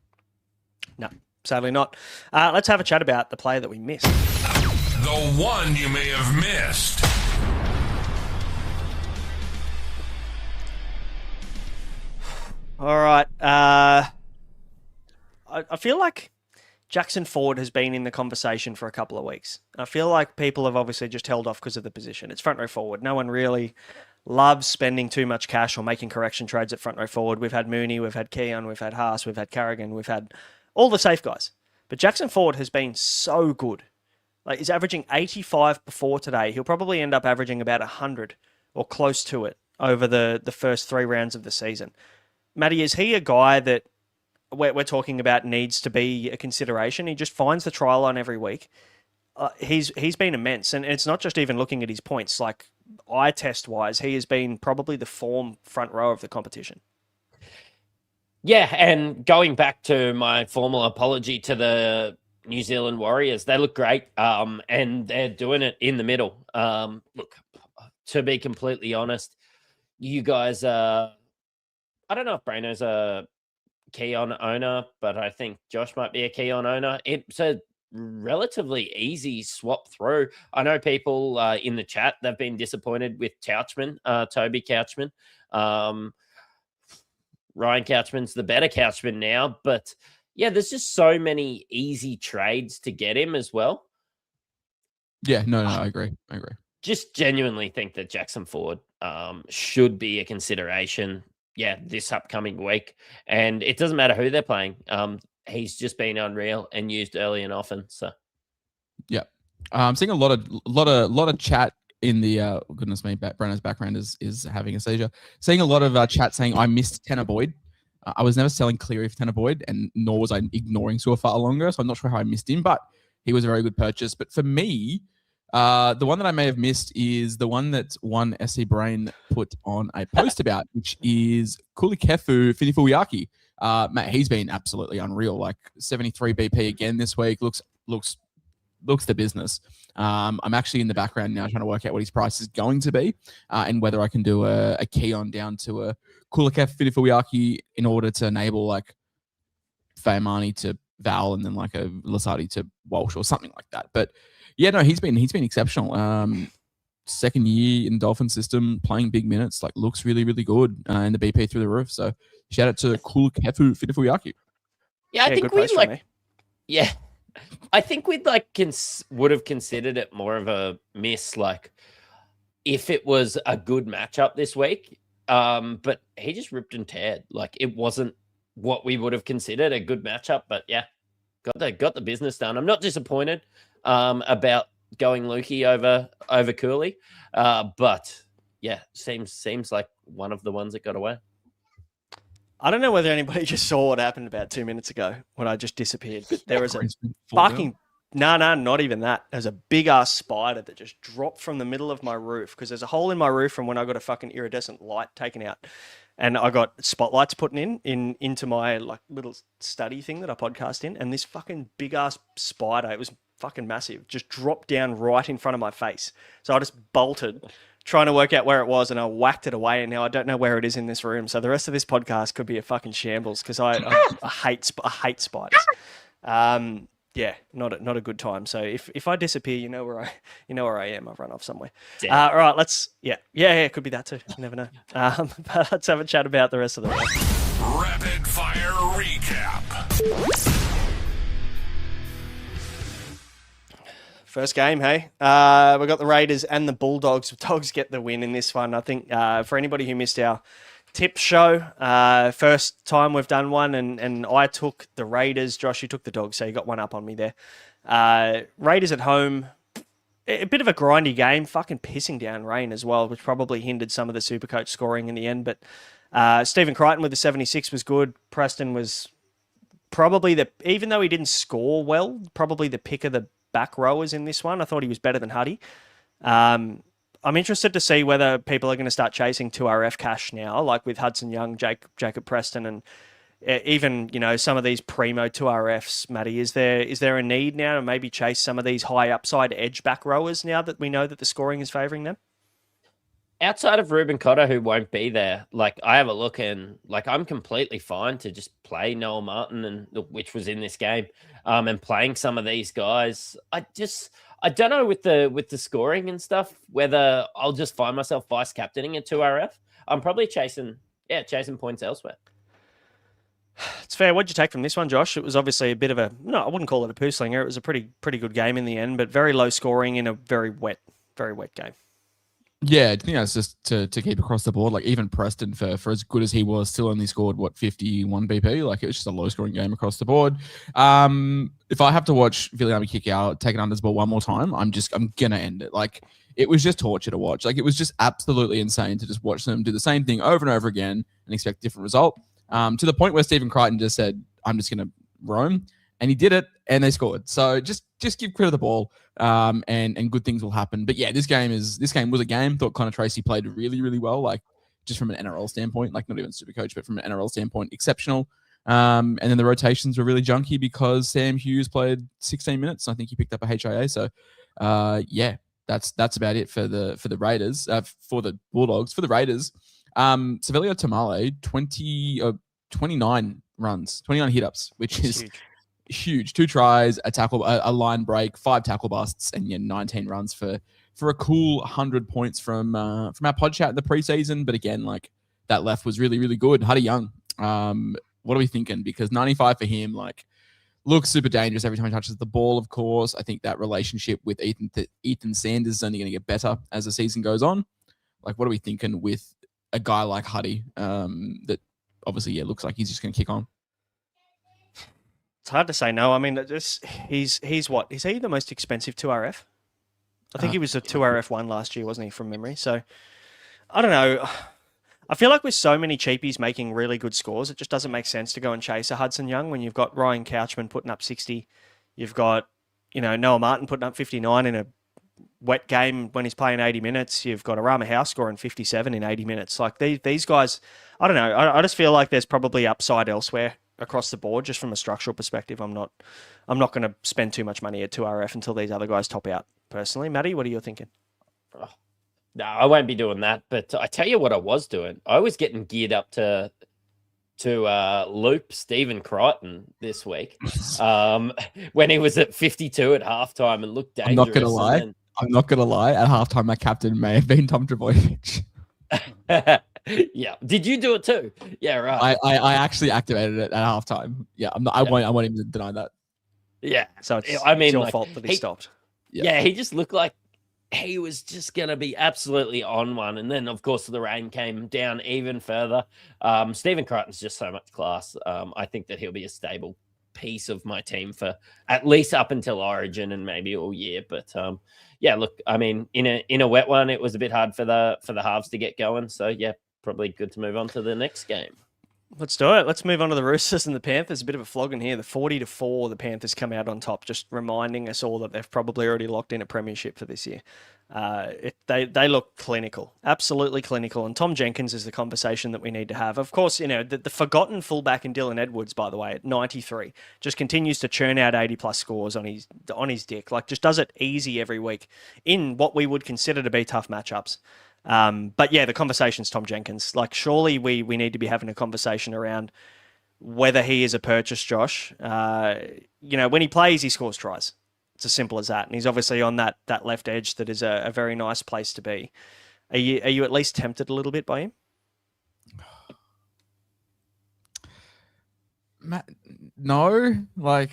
No, sadly not. Let's have a chat about the player that we missed. The one you may have missed. All right. I feel like Jackson Ford has been in the conversation for a couple of weeks. I feel like people have obviously just held off because of the position. It's front row forward. No one really loves spending too much cash or making correction trades at front row forward. We've had Mooney, we've had Keon, we've had Haas, we've had Carrigan, we've had all the safe guys. But Jackson Ford has been so good. Like he's averaging 85 before today. He'll probably end up averaging about 100 or close to it over the first 3 rounds of the season. Matty, is he a guy that we're talking about needs to be a consideration? He just finds the trial line every week. He's been immense, and it's not just even looking at his points. Like eye test wise, he has been probably the form front row of the competition. Yeah, and going back to my formal apology to the New Zealand Warriors, they look great, and they're doing it in the middle. Look, to be completely honest, you guys I don't know if Braino's a Keon owner, but I think Josh might be a Keon owner. It's a relatively easy swap through. I know people in the chat, they've been disappointed with Couchman, Toby Couchman. Ryan Couchman's the better Couchman now, but yeah, there's just so many easy trades to get him as well. Yeah, no, I agree. Just genuinely think that Jackson Ford should be a consideration. Yeah, this upcoming week, and it doesn't matter who they're playing. He's just been unreal and used early and often. So, yeah, I'm seeing a lot of chat in the goodness me, Brenna's background is having a seizure. Seeing a lot of chat saying I missed Tanner Boyd. I was never selling Cleary for Tanner Boyd, and nor was I ignoring Suafaa longer. So I'm not sure how I missed him, but he was a very good purchase. But for me, the one that I may have missed is the one that one SC Brain put on a post about, which is Kulikefu Finifuiaki. Matt, he's been absolutely unreal. Like 73 BP again this week. Looks the business. I'm actually in the background now trying to work out what his price is going to be, and whether I can do a Keon down to a Kulikefu Finifuiaki in order to enable like Faimani to Val and then like a Lasati to Walsh or something like that. But yeah, no, he's been exceptional. Second year in Dolphin system, playing big minutes, like looks really, really good, and the BP through the roof. So shout out to Kulikefu Finifuiaki. Yeah, I think we I think we'd would have considered it more of a miss, like if it was a good matchup this week. But he just ripped and teared. Like it wasn't what we would have considered a good matchup. But yeah, got the business done. I'm not disappointed about going Lukey over Cooley. But yeah, seems like one of the ones that got away. I don't know whether anybody just saw what happened about 2 minutes ago when I just disappeared, but there was a fucking... No, not even that. There's a big-ass spider that just dropped from the middle of my roof because there's a hole in my roof from when I got a fucking iridescent light taken out. And I got spotlights put into my like little study thing that I podcast in. And this fucking big-ass spider, it was fucking massive, just dropped down right in front of my face. So I just bolted, trying to work out where it was, and I whacked it away, and now I don't know where it is in this room. So the rest of this podcast could be a fucking shambles because I hate spiders. Yeah, not a good time. So if I disappear, you know where I am. I've run off somewhere. All right, let's it could be that too. You never know. But let's have a chat about the rest of the week. Rapid fire recap. First game, hey. We got the Raiders and the Bulldogs. Dogs get the win in this one. I think for anybody who missed our tip show, first time we've done one, and I took the Raiders. Josh, you took the Dogs, so you got one up on me there. Raiders at home, a bit of a grindy game, fucking pissing down rain as well, which probably hindered some of the SuperCoach scoring in the end. But Stephen Crichton with the 76 was good. Preston was probably even though he didn't score well, probably the pick of the back rowers in this one. I thought he was better than Huddy. I'm interested to see whether people are going to start chasing 2RF cash now, like with Hudson Young, Jacob Preston, and even, some of these primo 2RFs, Matty. Is there a need now to maybe chase some of these high upside edge back rowers now that we know that the scoring is favouring them? Outside of Ruben Cotter, who won't be there, like I have a look and like I'm completely fine to just play Noel Martin, which was in this game, and playing some of these guys. I don't know with the scoring and stuff whether I'll just find myself vice captaining a 2RF. I'm probably chasing points elsewhere. It's fair. What'd you take from this one, Josh? It was obviously a bit of I wouldn't call it a poo slinger. It was a pretty good game in the end, but very low scoring in a very wet game. Yeah, I think that's just to keep across the board. Like even Preston, for as good as he was, still only scored 51 BP. Like it was just a low scoring game across the board. If I have to watch Viliami kick out, take an unders ball one more time, I'm gonna end it. Like it was just torture to watch. Like it was just absolutely insane to just watch them do the same thing over and over again and expect a different result. To the point where Stephen Crichton just said, "I'm just gonna roam," and he did it, and they scored. So just give credit the ball, and good things will happen. But yeah, this game was a game. Thought Connor Tracy played really, really well. Like just from an NRL standpoint, like not even SuperCoach, but from an NRL standpoint, exceptional. And then the rotations were really junky because Sam Hughes played 16 minutes. I think he picked up a HIA. So yeah, that's about it for the Raiders. For the Bulldogs, for the Raiders. Savelio Tamale, 29 runs, 29 hit-ups, which is huge. 2 tries, a tackle, a line break, 5 tackle busts, and 19 runs for a cool 100 points from our pod chat in the preseason. But again, like that left was really, really good. Huddy Young, what are we thinking? Because 95 for him, like, looks super dangerous every time he touches the ball, of course. I think that relationship with Ethan Sanders is only going to get better as the season goes on. Like, what are we thinking with a guy like Huddy that obviously, looks like he's just going to kick on? It's hard to say no. I mean, he's what? Is he the most expensive 2RF? I think he was a 2RF1 last year, wasn't he, from memory? So, I don't know. I feel like with so many cheapies making really good scores, it just doesn't make sense to go and chase a Hudson Young when you've got Ryan Couchman putting up 60. You've got, Noah Martin putting up 59 in a wet game when he's playing 80 minutes. You've got Arama House scoring 57 in 80 minutes. Like these guys, I don't know. I just feel like there's probably upside elsewhere across the board, just from a structural perspective. I'm not going to spend too much money at 2RF until these other guys top out, personally. Matty, what are you thinking? Oh, no, I won't be doing that. But I tell you what I was doing. I was getting geared up to loop Stephen Crichton this week when he was at 52 at halftime and looked dangerous. I'm not going to lie. At halftime, my captain may have been Tom Trbojevic. Yeah. Did you do it too? Yeah, right. I actually activated it at halftime. Yeah, I won't even deny that. Yeah. So it's your fault that he stopped. Yeah, he just looked like he was just going to be absolutely on one. And then, of course, the rain came down even further. Stephen Crichton's just so much class. I think that he'll be a stable piece of my team for at least up until Origin and maybe all year. But yeah, look, I mean, in a wet one, it was a bit hard for the halves to get going. So yeah, probably good to move on to the next game. Let's do it. Let's move on to the Roosters and the Panthers. A bit of a flogging here. The 40-4, the Panthers come out on top, just reminding us all that they've probably already locked in a premiership for this year. They look clinical, absolutely clinical. And Tom Jenkins is the conversation that we need to have. Of course, the forgotten fullback in Dylan Edwards, by the way, at 93, just continues to churn out 80-plus scores on his dick. Like, just does it easy every week in what we would consider to be tough matchups. But yeah, the conversation's Tom Jenkins. Like, surely we need to be having a conversation around whether he is a purchase, Josh. When he plays, he scores tries. It's as simple as that. And he's obviously on that left edge that is a very nice place to be. Are you at least tempted a little bit by him? No, like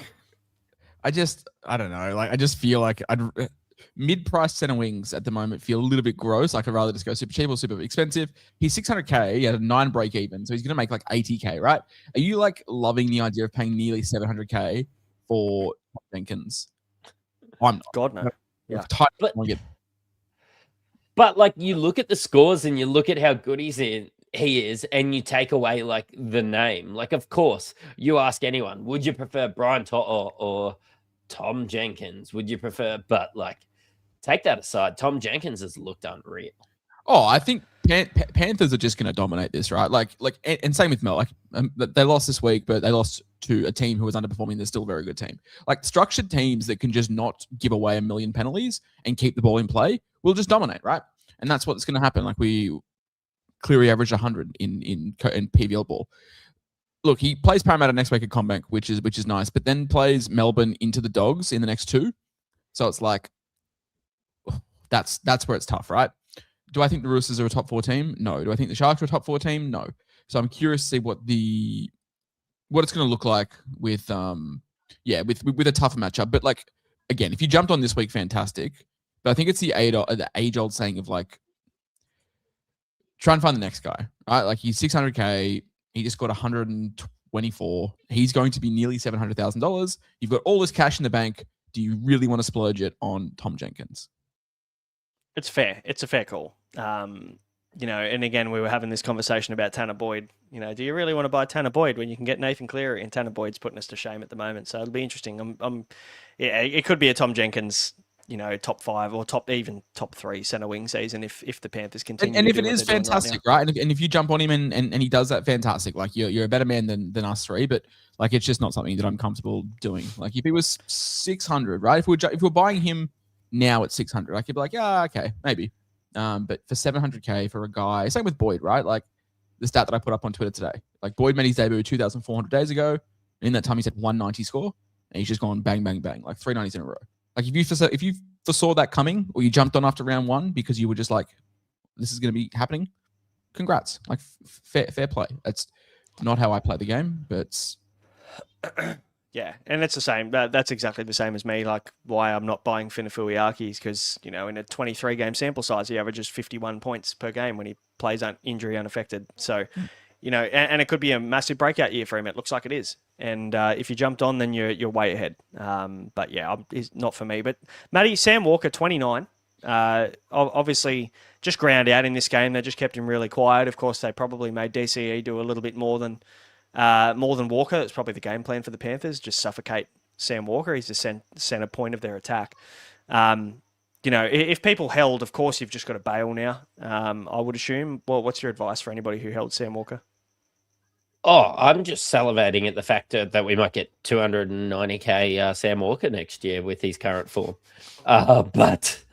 I don't know. Like I just feel like mid-price center wings at the moment feel a little bit gross. Like I'd rather just go super cheap or super expensive. He's 600K. He had a 9 break even, so he's going to make like 80K, right? Are you like loving the idea of paying nearly 700K for Jenkins? I'm not. God, no. Yeah. But like you look at the scores and you look at how good he is, and you take away like the name. Like, of course, you ask anyone, would you prefer Brian or Tom Jenkins? Would you prefer? But like, take that aside, Tom Jenkins has looked unreal. Oh, I think Panthers are just going to dominate this, right? And same with Mel. Like, they lost this week, but they lost to a team who was underperforming. They're still a very good team. Like, structured teams that can just not give away a million penalties and keep the ball in play will just dominate, right? And that's what's going to happen. Like, Cleary averaged 100 in PVL ball. Look, he plays Parramatta next week at Combank, which is nice, but then plays Melbourne into the Dogs in the next 2. So it's like, that's where it's tough, right? Do I think the Roosters are a top 4 team? No. Do I think the Sharks are a top 4 team? No. So I'm curious to see what it's going to look like with a tougher matchup. But like, again, if you jumped on this week, fantastic. But I think it's the age-old saying of like, try and find the next guy, right? Like, he's 600K. He just got 124. He's going to be nearly $700,000. You've got all this cash in the bank. Do you really want to splurge it on Tom Jenkins? It's fair. It's a fair call. And again, we were having this conversation about Tanner Boyd. Do you really want to buy Tanner Boyd when you can get Nathan Cleary? And Tanner Boyd's putting us to shame at the moment. So it'll be interesting. It could be a Tom Jenkins, top 5 or top 3 center wing season if the Panthers continue. And if it is fantastic, right? And if you jump on him and he does that, fantastic. Like, you're a better man than us 3, but like, it's just not something that I'm comfortable doing. Like, if he was 600, right? If we're buying him now at 600, I could be like, yeah, okay, maybe. But for 700K for a guy, same with Boyd, right? Like, the stat that I put up on Twitter today, like, Boyd made his debut 2,400 days ago. And in that time, he's had 190 score, and he's just gone bang, bang, bang, like 390s in a row. Like, if you foresaw that coming, or you jumped on after round 1 because you were just like, this is going to be happening, congrats. Like, fair play. That's not how I play the game, but yeah, and it's the same. That's exactly the same as me. Like, why I'm not buying Finafuiaki is because, in a 23-game sample size, he averages 51 points per game when he plays injury unaffected. So, and it could be a massive breakout year for him. It looks like it is. And if you jumped on, then you're way ahead. But yeah, it's not for me. But Matty, Sam Walker, 29. Obviously, just ground out in this game. They just kept him really quiet. Of course, they probably made DCE do a little bit more than Walker. That's probably the game plan for the Panthers. Just suffocate Sam Walker. He's the center point of their attack. If people held, of course, you've just got to bail now. I would assume. Well, what's your advice for anybody who held Sam Walker? Oh, I'm just salivating at the fact that we might get 290K Sam Walker next year with his current form. But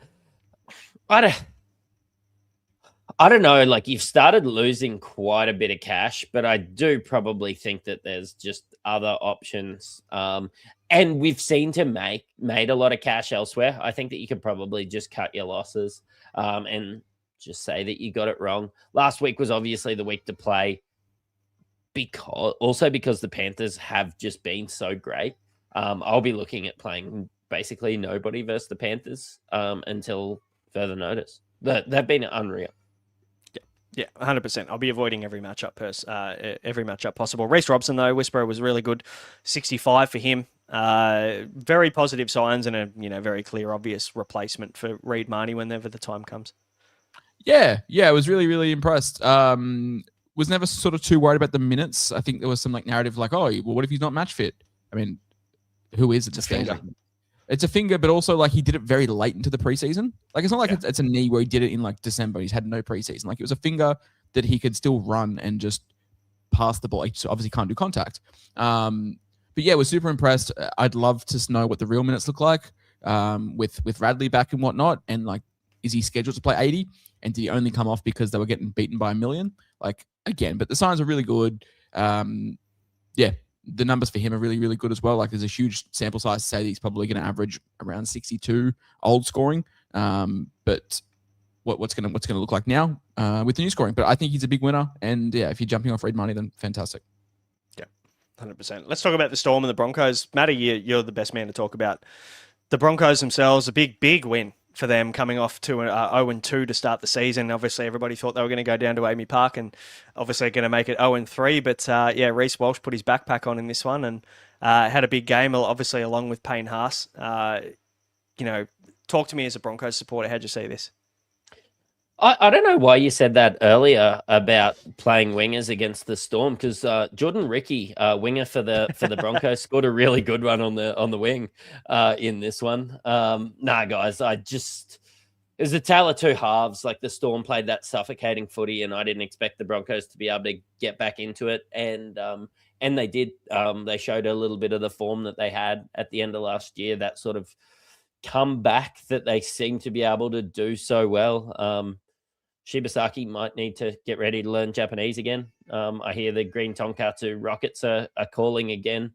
I don't know. Like, you've started losing quite a bit of cash, but I do probably think that there's just other options. And we've seen him made a lot of cash elsewhere. I think that you could probably just cut your losses and just say that you got it wrong. Last week was obviously the week to play because the Panthers have just been so great. I'll be looking at playing basically nobody versus the Panthers until further notice. They've been unreal. Yeah, 100%. I'll be avoiding every matchup possible. Reece Robson, though, Whisperer was really good. 65 for him. Very positive signs and a very clear, obvious replacement for Reid Marnie whenever the time comes. Yeah, I was really, really impressed. Was never sort of too worried about the minutes. I think there was some narrative like, oh, well, what if he's not match fit? I mean, who is it? It's a finger. It's a finger, but also he did it very late into the preseason. It's not like it's a knee where he did it in December. He's had no preseason. It was a finger that he could still run and just pass the ball. He obviously can't do contact. But yeah, we're super impressed. I'd love to know what the real minutes look like with Radley back and whatnot. And is he scheduled to play 80? And did he only come off because they were getting beaten by 1 million? Again, but the signs are really good. Yeah. The numbers for him are really, really good as well. There's a huge sample size to say that he's probably going to average around 62 old scoring. But what's going to look like now with the new scoring? But I think he's a big winner. And yeah, if you're jumping off Reid Marnie, then fantastic. Yeah, 100%. Let's talk about the Storm and the Broncos. Matty, you're the best man to talk about the Broncos themselves. A big, big win for them, coming off to 0-2 to start the season. Obviously, everybody thought they were going to go down to Amy Park and obviously going to make it 0-3. But yeah, Reece Walsh put his backpack on in this one and had a big game, obviously, along with Payne Haas. talk to me as a Broncos supporter. How'd you see this? I don't know why you said that earlier about playing wingers against the Storm, because Jordan Ricky, winger for the Broncos, scored a really good one on the wing in this one. Nah, guys, it was a tale of two halves. Like, the Storm played that suffocating footy, and I didn't expect the Broncos to be able to get back into it, and they did. They showed a little bit of the form that they had at the end of last year, that sort of comeback that they seem to be able to do so well. Shibasaki might need to get ready to learn Japanese again. I hear the Green Tonkatsu Rockets are calling again,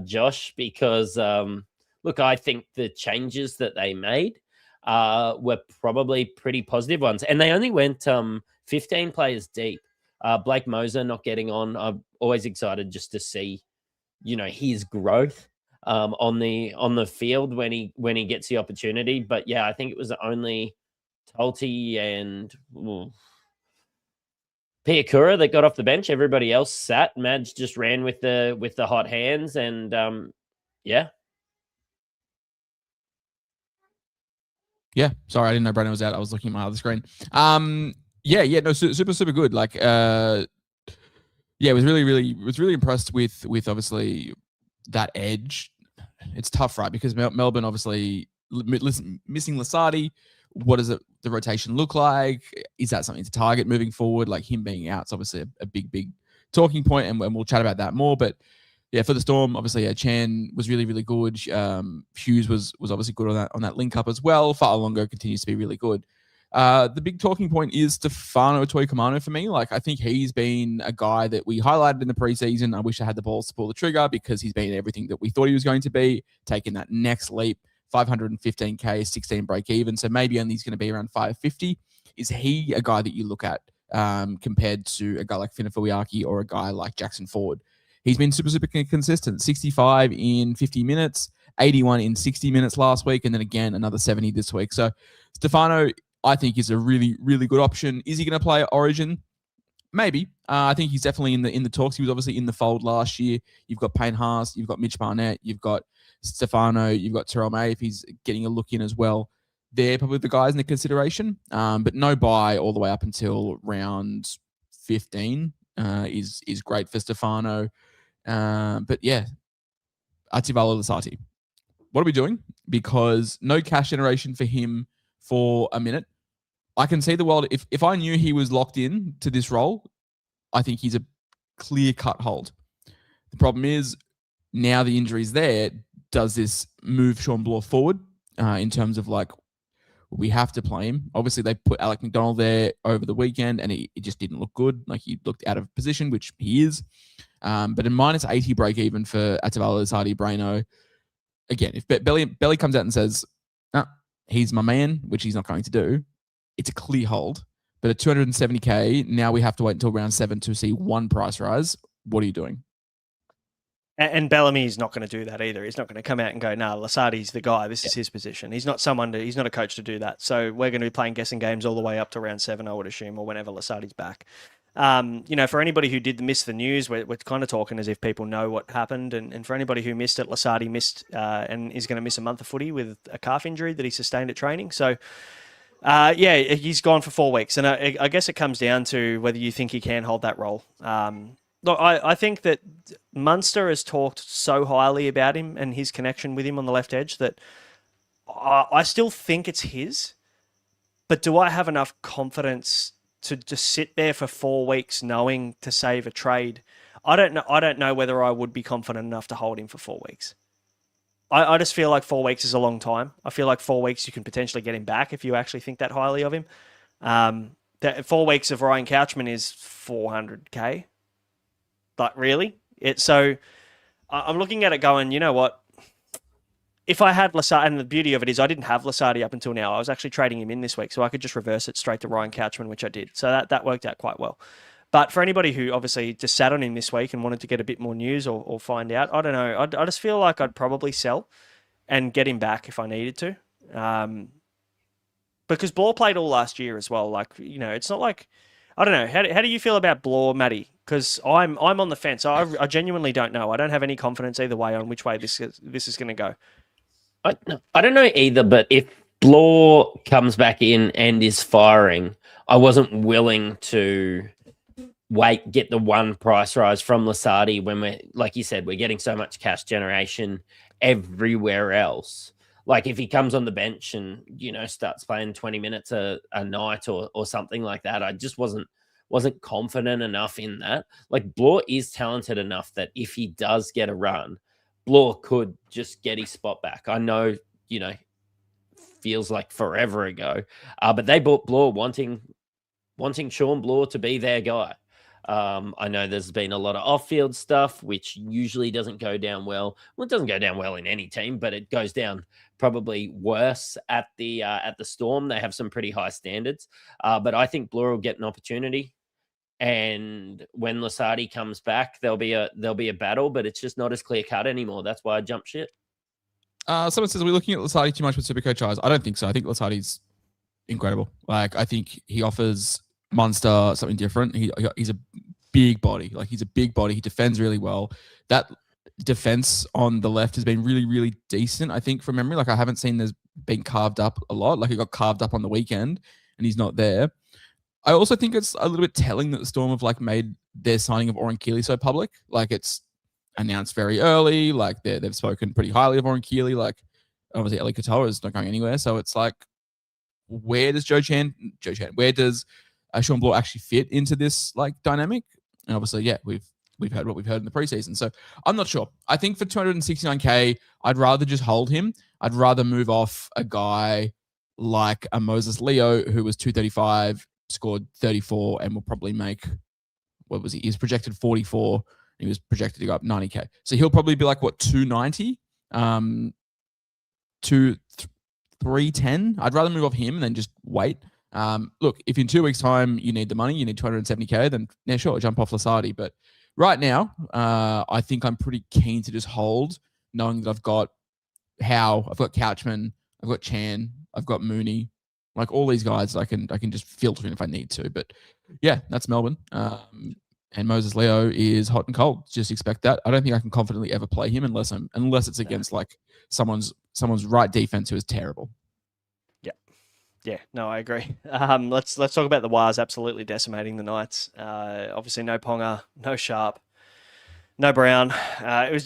Josh, because, look, I think the changes that they made were probably pretty positive ones. And they only went 15 players deep. Blake Moser not getting on. I'm always excited just to see, his growth on the field when he gets the opportunity. But yeah, I think it was only Talty and Piakura that got off the bench. Everybody else sat. Madge just ran with the hot hands, and yeah. Yeah, sorry, I didn't know Brandon was out. I was looking at my other screen. No, super good. Like, was really impressed with obviously that edge. It's tough, right? Because Melbourne obviously missing Lasardi. What does the rotation look like? Is that something to target moving forward? Like, him being out is obviously a big talking point, and we'll chat about that more. But yeah, for the Storm, obviously, Chan was really good. Hughes was obviously good on that link up as well. Fa'alongo continues to be really good. The big talking point is Stefano Toikamano for me. Like, I think he's been a guy that we highlighted in the preseason. I wish I had the balls to pull the trigger, because he's been everything that we thought he was going to be, taking that next leap. 515k, 16 break even. So maybe only he's going to be around 550. Is he a guy that you look at compared to a guy like Finafuiaki or a guy like Jackson Ford? He's been super consistent. 65 in 50 minutes, 81 in 60 minutes last week, and then again another 70 this week. So Stefano, I think, is a really good option. Is he going to play Origin? Maybe. I think he's definitely in the talks. He was obviously in the fold last year. You've got Payne Haas, you've got Mitch Barnett, you've got Stefano, you've got Terrell May if he's getting a look in as well. They're probably the guys in the consideration. But no buy all the way up until round 15 is great for Stefano. But yeah, Ativalo Lasati. What are we doing? Because no cash generation for him for a minute. I can see the world. If I knew he was locked in to this role, I think he's a clear-cut hold. The problem is, now the injury's there, does this move Sean Bloor forward in terms of, like, we have to play him? Obviously, they put Alec McDonald there over the weekend, and it just didn't look good. Like, he looked out of position, which he is. But in minus 80 break even for Ativalo Lasati Brano, again, if Belly comes out and says, no, he's my man, which he's not going to do, it's a clear hold. But at 270k, now we have to wait until round 7 to see one price rise. What are you doing? And Bellamy's not going to do that either. He's not going to come out and go, "Nah, Lasardi's the guy. This is his position." He's not he's not a coach to do that. So we're going to be playing guessing games all the way up to round 7, I would assume, or whenever Lasardi's back. For anybody who did miss the news, we're kind of talking as if people know what happened. And for anybody who missed it, Lasardi missed and is going to miss a month of footy with a calf injury that he sustained at training. So, he's gone for 4 weeks. And I guess it comes down to whether you think he can hold that role. Look, I think that Munster has talked so highly about him and his connection with him on the left edge that I still think it's his. But do I have enough confidence to just sit there for 4 weeks knowing to save a trade? I don't know whether I would be confident enough to hold him for 4 weeks. I just feel like 4 weeks is a long time. I feel like 4 weeks you can potentially get him back if you actually think that highly of him. That 4 weeks of Ryan Couchman is 400k. But really, so I'm looking at it going, you know what? If I had Lasardi, and the beauty of it is I didn't have Lasardi up until now. I was actually trading him in this week, so I could just reverse it straight to Ryan Couchman, which I did. So that worked out quite well. But for anybody who obviously just sat on him this week and wanted to get a bit more news or find out, I don't know. I just feel like I'd probably sell and get him back if I needed to. Because Bloor played all last year as well. Like, it's not like, I don't know. How do you feel about Bloor, Matty? Because I'm on the fence. I genuinely don't know. I don't have any confidence either way on which way this is going to go. I don't know either, but if Blore comes back in and is firing, I wasn't willing to get the one price rise from Lasardi when we're, like you said, we're getting so much cash generation everywhere else. Like if he comes on the bench and, starts playing 20 minutes a night or something like that, I just wasn't confident enough in that. Like Blore is talented enough that if he does get a run, Blore could just get his spot back. I know, feels like forever ago, but they bought Blore wanting Sean Blore to be their guy. I know there's been a lot of off-field stuff, which usually doesn't go down well. Well, it doesn't go down well in any team, but it goes down probably worse at the Storm. They have some pretty high standards, but I think Blore will get an opportunity. And when Lasardi comes back, there'll be a battle, but it's just not as clear cut anymore. That's why I jumped ship. Someone says, we're looking at Lasardi too much with SuperCoach eyes. I don't think so. I think Lasardi's incredible. Like, I think he offers Munster something different. He's a big body. Like, he's a big body. He defends really well. That defense on the left has been really, really decent, I think, from memory. Like, I haven't seen there's been carved up a lot. Like, it got carved up on the weekend and he's not there. I also think it's a little bit telling that the Storm have like made their signing of Oren Keeley so public. Like, it's announced very early. Like, they've spoken pretty highly of Oren Keeley. Like, obviously Eli Katoa is not going anywhere. So it's like, where does where does Sean Blore actually fit into this like dynamic? And obviously, yeah, we've heard what we've heard in the preseason. So I'm not sure. I think for 269K, I'd rather just hold him. I'd rather move off a guy like a Moses Leo, who was 235, scored 34, and will probably make, what was he? He was projected 44. He was projected to go up 90K. So he'll probably be like, what, 290? 310. I'd rather move off him than just wait. Look, if in 2 weeks' time you need the money, you need 270K, then yeah, sure, jump off Lasardi. But right now, I think I'm pretty keen to just hold, knowing that I've got Howe, I've got Couchman, I've got Chan, I've got Mooney, like all these guys I can just filter in if I need to. But yeah, that's Melbourne. And Moses Leo is hot and cold. Just expect that. I don't think I can confidently ever play him unless it's against like someone's right defense who is terrible. Yeah, no, I agree. Let's talk about the Wars absolutely decimating the Knights. Obviously, no Ponga, no Sharp, no Brown. It was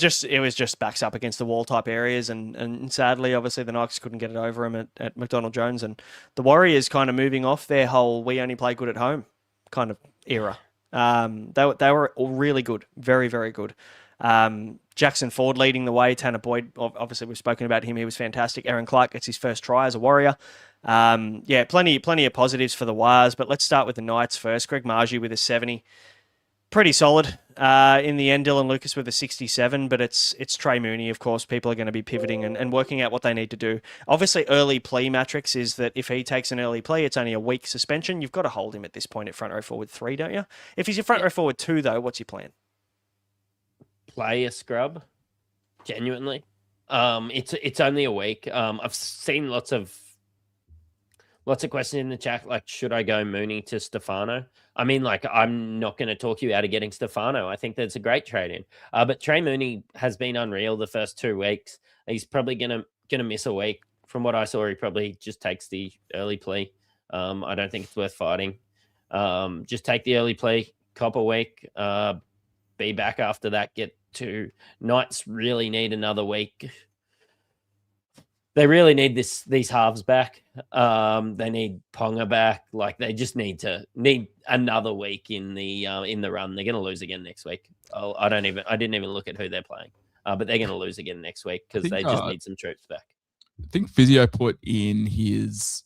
just backs up against the wall type areas, and sadly, obviously, the Knights couldn't get it over them at McDonald Jones, and the Warriors kind of moving off their whole "we only play good at home" kind of era. They were all really good, very, very good. Jackson Ford leading the way. Tanner Boyd, obviously we've spoken about him. He was fantastic. Aaron Clark gets his first try as a Warrior. Yeah, plenty of positives for the Wars, but let's start with the Knights first. Greg Margie with a 70. Pretty solid. In the end, Dylan Lucas with a 67, but it's Trey Mooney, of course. People are going to be pivoting and working out what they need to do. Obviously, early plea matrix is that if he takes an early plea, it's only a week suspension. You've got to hold him at this point at front row forward 3, don't you? If he's your front row forward 2, though, what's your plan? Play a scrub, genuinely. It's only a week. I've seen lots of questions in the chat, like, should I go Mooney to Stefano? I mean, like, I'm not going to talk you out of getting Stefano. I think that's a great trade-in. But Trey Mooney has been unreal the first 2 weeks. He's probably gonna miss a week. From what I saw, he probably just takes the early plea. I don't think it's worth fighting. Just take the early plea, cop a week, be back after that, get to Knights really need another week. They really need these halves back. They need Ponga back. Like, they just need another week in the run. They're going to lose again next week. I didn't even look at who they're playing, but they're going to lose again next week because they just need some troops back. I think Physio put in his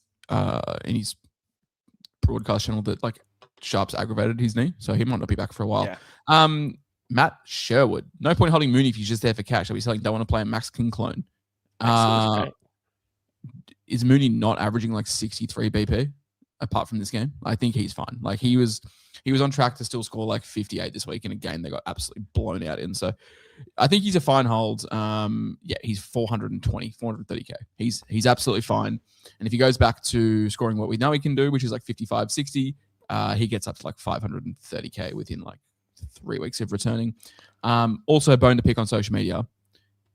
broadcast channel that like Sharp's aggravated his knee, so he might not be back for a while. Yeah. Matt Sherwood, no point holding Mooney if he's just there for cash. Are we saying don't want to play a Max King clone? Is Mooney not averaging like 63 BP apart from this game? I think he's fine. Like, he was on track to still score like 58 this week in a game they got absolutely blown out in. So I think he's a fine hold. Yeah, he's 430K. He's absolutely fine. And if he goes back to scoring what we know he can do, which is like 55, 60, he gets up to like 530K within like 3 weeks of returning. Also, bone to pick on social media.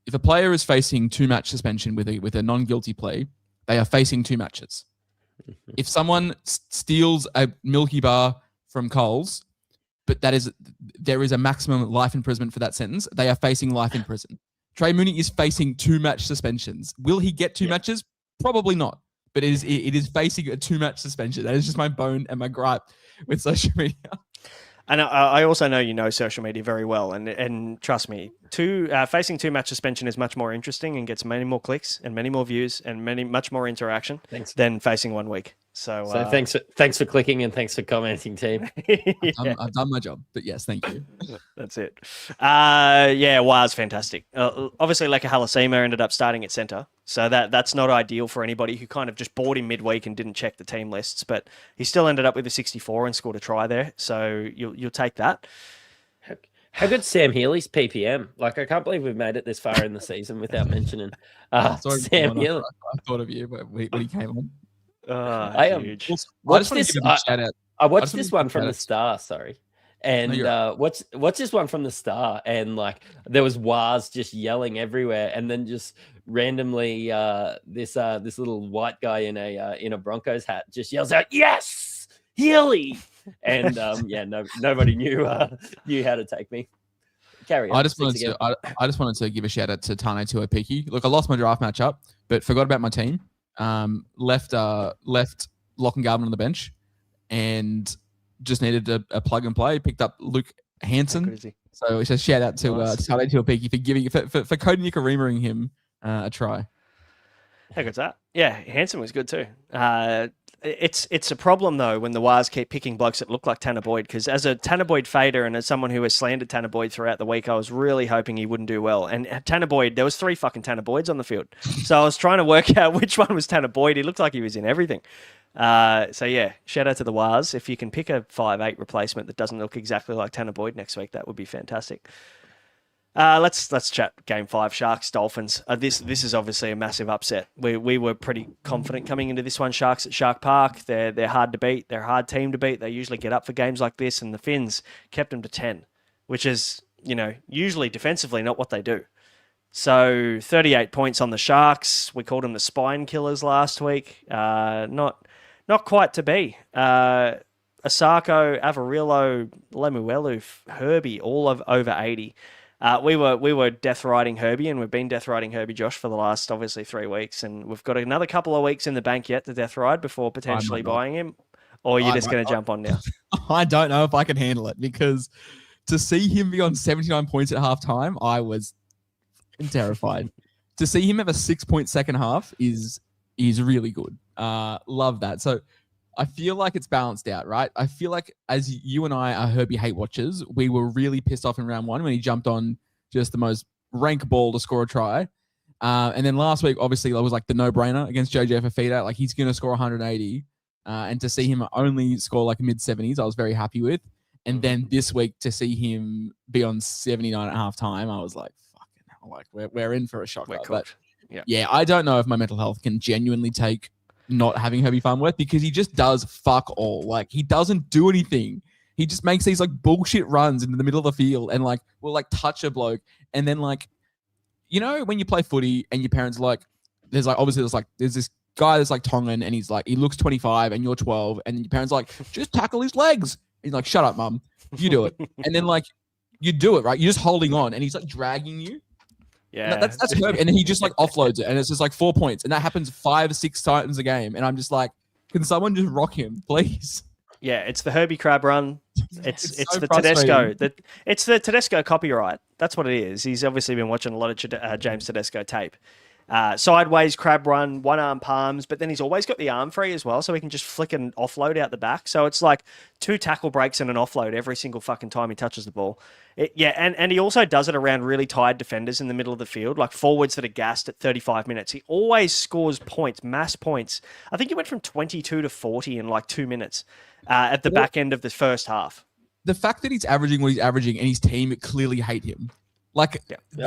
if a player is facing 2-match suspension with a non-guilty plea, they are facing 2 matches. If someone steals a Milky Bar from Coles, but there is a maximum life imprisonment for that sentence, they are facing life in prison. Trey Mooney is facing 2-match suspensions. Will he get 2 matches? Probably not. But it is facing a 2-match suspension. That is just my bone and my gripe with social media. And I also know you know social media very well, and trust me, facing 2-match suspension is much more interesting and gets many more clicks and many more views and much more interaction than facing 1 week. So thanks for clicking and thanks for commenting, team. I've done my job, but yes, thank you. That's it. Waz fantastic. Obviously, Leka Halasima ended up starting at centre, so that's not ideal for anybody who kind of just bought him midweek and didn't check the team lists. But he still ended up with a 64 and scored a try there, so you'll take that. How good's Sam Healy's PPM? Like, I can't believe we've made it this far in the season without mentioning Sam Healy. I thought of you when he came on. Huge. Watch this. I watched this one from the Star. Sorry, and watch this one from the Star, and like there was Waz just yelling everywhere, and then just randomly this little white guy in a Broncos hat just yells out, "Yes, Healy!" And nobody knew how to take me. Carry on. I just wanted to give a shout out to Tane Tuopiki. Look, I lost my draft matchup, but forgot about my team. Left Lachlan Garvin on the bench and just needed a plug and play. Picked up Luke Hansen. So it's a shout out to Tane Tuopiki for giving for Cody Nikarima-ing him a try. How good's that? Yeah, Hansen was good too. It's a problem though when the Wars keep picking blokes that look like Tanner Boyd, because as a Tanner Boyd fader and as someone who has slandered Tanner Boyd throughout the week, I was really hoping he wouldn't do well. And Tanner Boyd, there was 3 fucking Tanner Boyds on the field, so I was trying to work out which one was Tanner Boyd. He looked like he was in everything. So yeah, shout out to the Wars. If you can pick a 5'8" replacement that doesn't look exactly like Tanner Boyd next week, that would be fantastic. Let's chat Game 5, Sharks Dolphins. This is obviously a massive upset. We were pretty confident coming into this one. Sharks at Shark Park. They're hard to beat. They're a hard team to beat. They usually get up for games like this, and the Finns kept them to 10, which is usually defensively not what they do. So 38 points on the Sharks. We called them the spine killers last week. Not quite to be. Asako, Avarillo, Lemuelu, Herbie, all of over 80. We were death riding Herbie, and we've been death riding Herbie, Josh, for the last obviously 3 weeks, and we've got another couple of weeks in the bank yet to death ride before potentially buying him. Or you're just going to jump on now? I don't know if I can handle it, because to see him be on 79 points at halftime, I was terrified. To see him have a 6-point second half is really good. Love that. So I feel like it's balanced out, right? I feel like as you and I are Herbie hate watchers, we were really pissed off in round 1 when he jumped on just the most rank ball to score a try. And then last week, obviously, that was like the no-brainer against JJ Fafita. Like, he's going to score 180. And to see him only score like mid-70s, I was very happy with. And then this week, to see him be on 79 at halftime, I was like, fucking hell, like we're in for a shock. But yeah, I don't know if my mental health can genuinely take not having Herbie Farnworth, because he just does fuck all. Like, he doesn't do anything. He just makes these like bullshit runs into the middle of the field and like will like touch a bloke. And then like, when you play footy and your parents like, there's this guy that's like Tongan and he's like, he looks 25 and you're 12, and your parents are like, just tackle his legs. He's like, shut up, mum. You do it. And then like, you do it, right? You're just holding on and he's like dragging you. Yeah, that's Herbie. And then he just like offloads it, and it's just like 4 points, and that happens 5 or 6 times a game. And I'm just like, can someone just rock him, please? Yeah, it's the Herbie crab run. It's so the Tedesco. It's the Tedesco copyright. That's what it is. He's obviously been watching a lot of James Tedesco tape. Sideways crab run, one arm palms, but then he's always got the arm free as well, so he can just flick an offload out the back. So it's like 2 tackle breaks and an offload every single fucking time he touches the ball. And he also does it around really tired defenders in the middle of the field, like forwards that are gassed at 35 minutes. He always scores points, mass points. I think he went from 22 to 40 in like 2 minutes at the back end of the first half. The fact that he's averaging what he's averaging and his team clearly hate him. Like,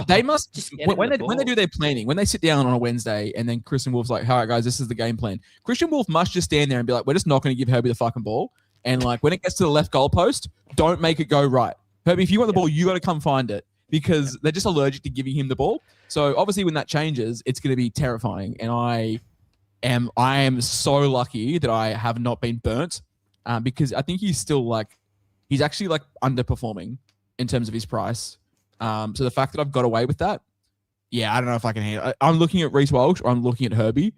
they must just when they do their planning, when they sit down on a Wednesday and then Christian Wolf's like, all right, guys, this is the game plan. Christian Wolf must just stand there and be like, we're just not going to give Herbie the fucking ball. And like, when it gets to the left goalpost, don't make it go right. Herbie, if you want the ball, you got to come find it. because they're just allergic to giving him the ball. So obviously when that changes, it's going to be terrifying. And I am so lucky that I have not been burnt because I think he's actually like underperforming in terms of his price. So the fact that I've got away with that, yeah, I don't know if I can handle it. I'm looking at Reece Walsh or I'm looking at Herbie,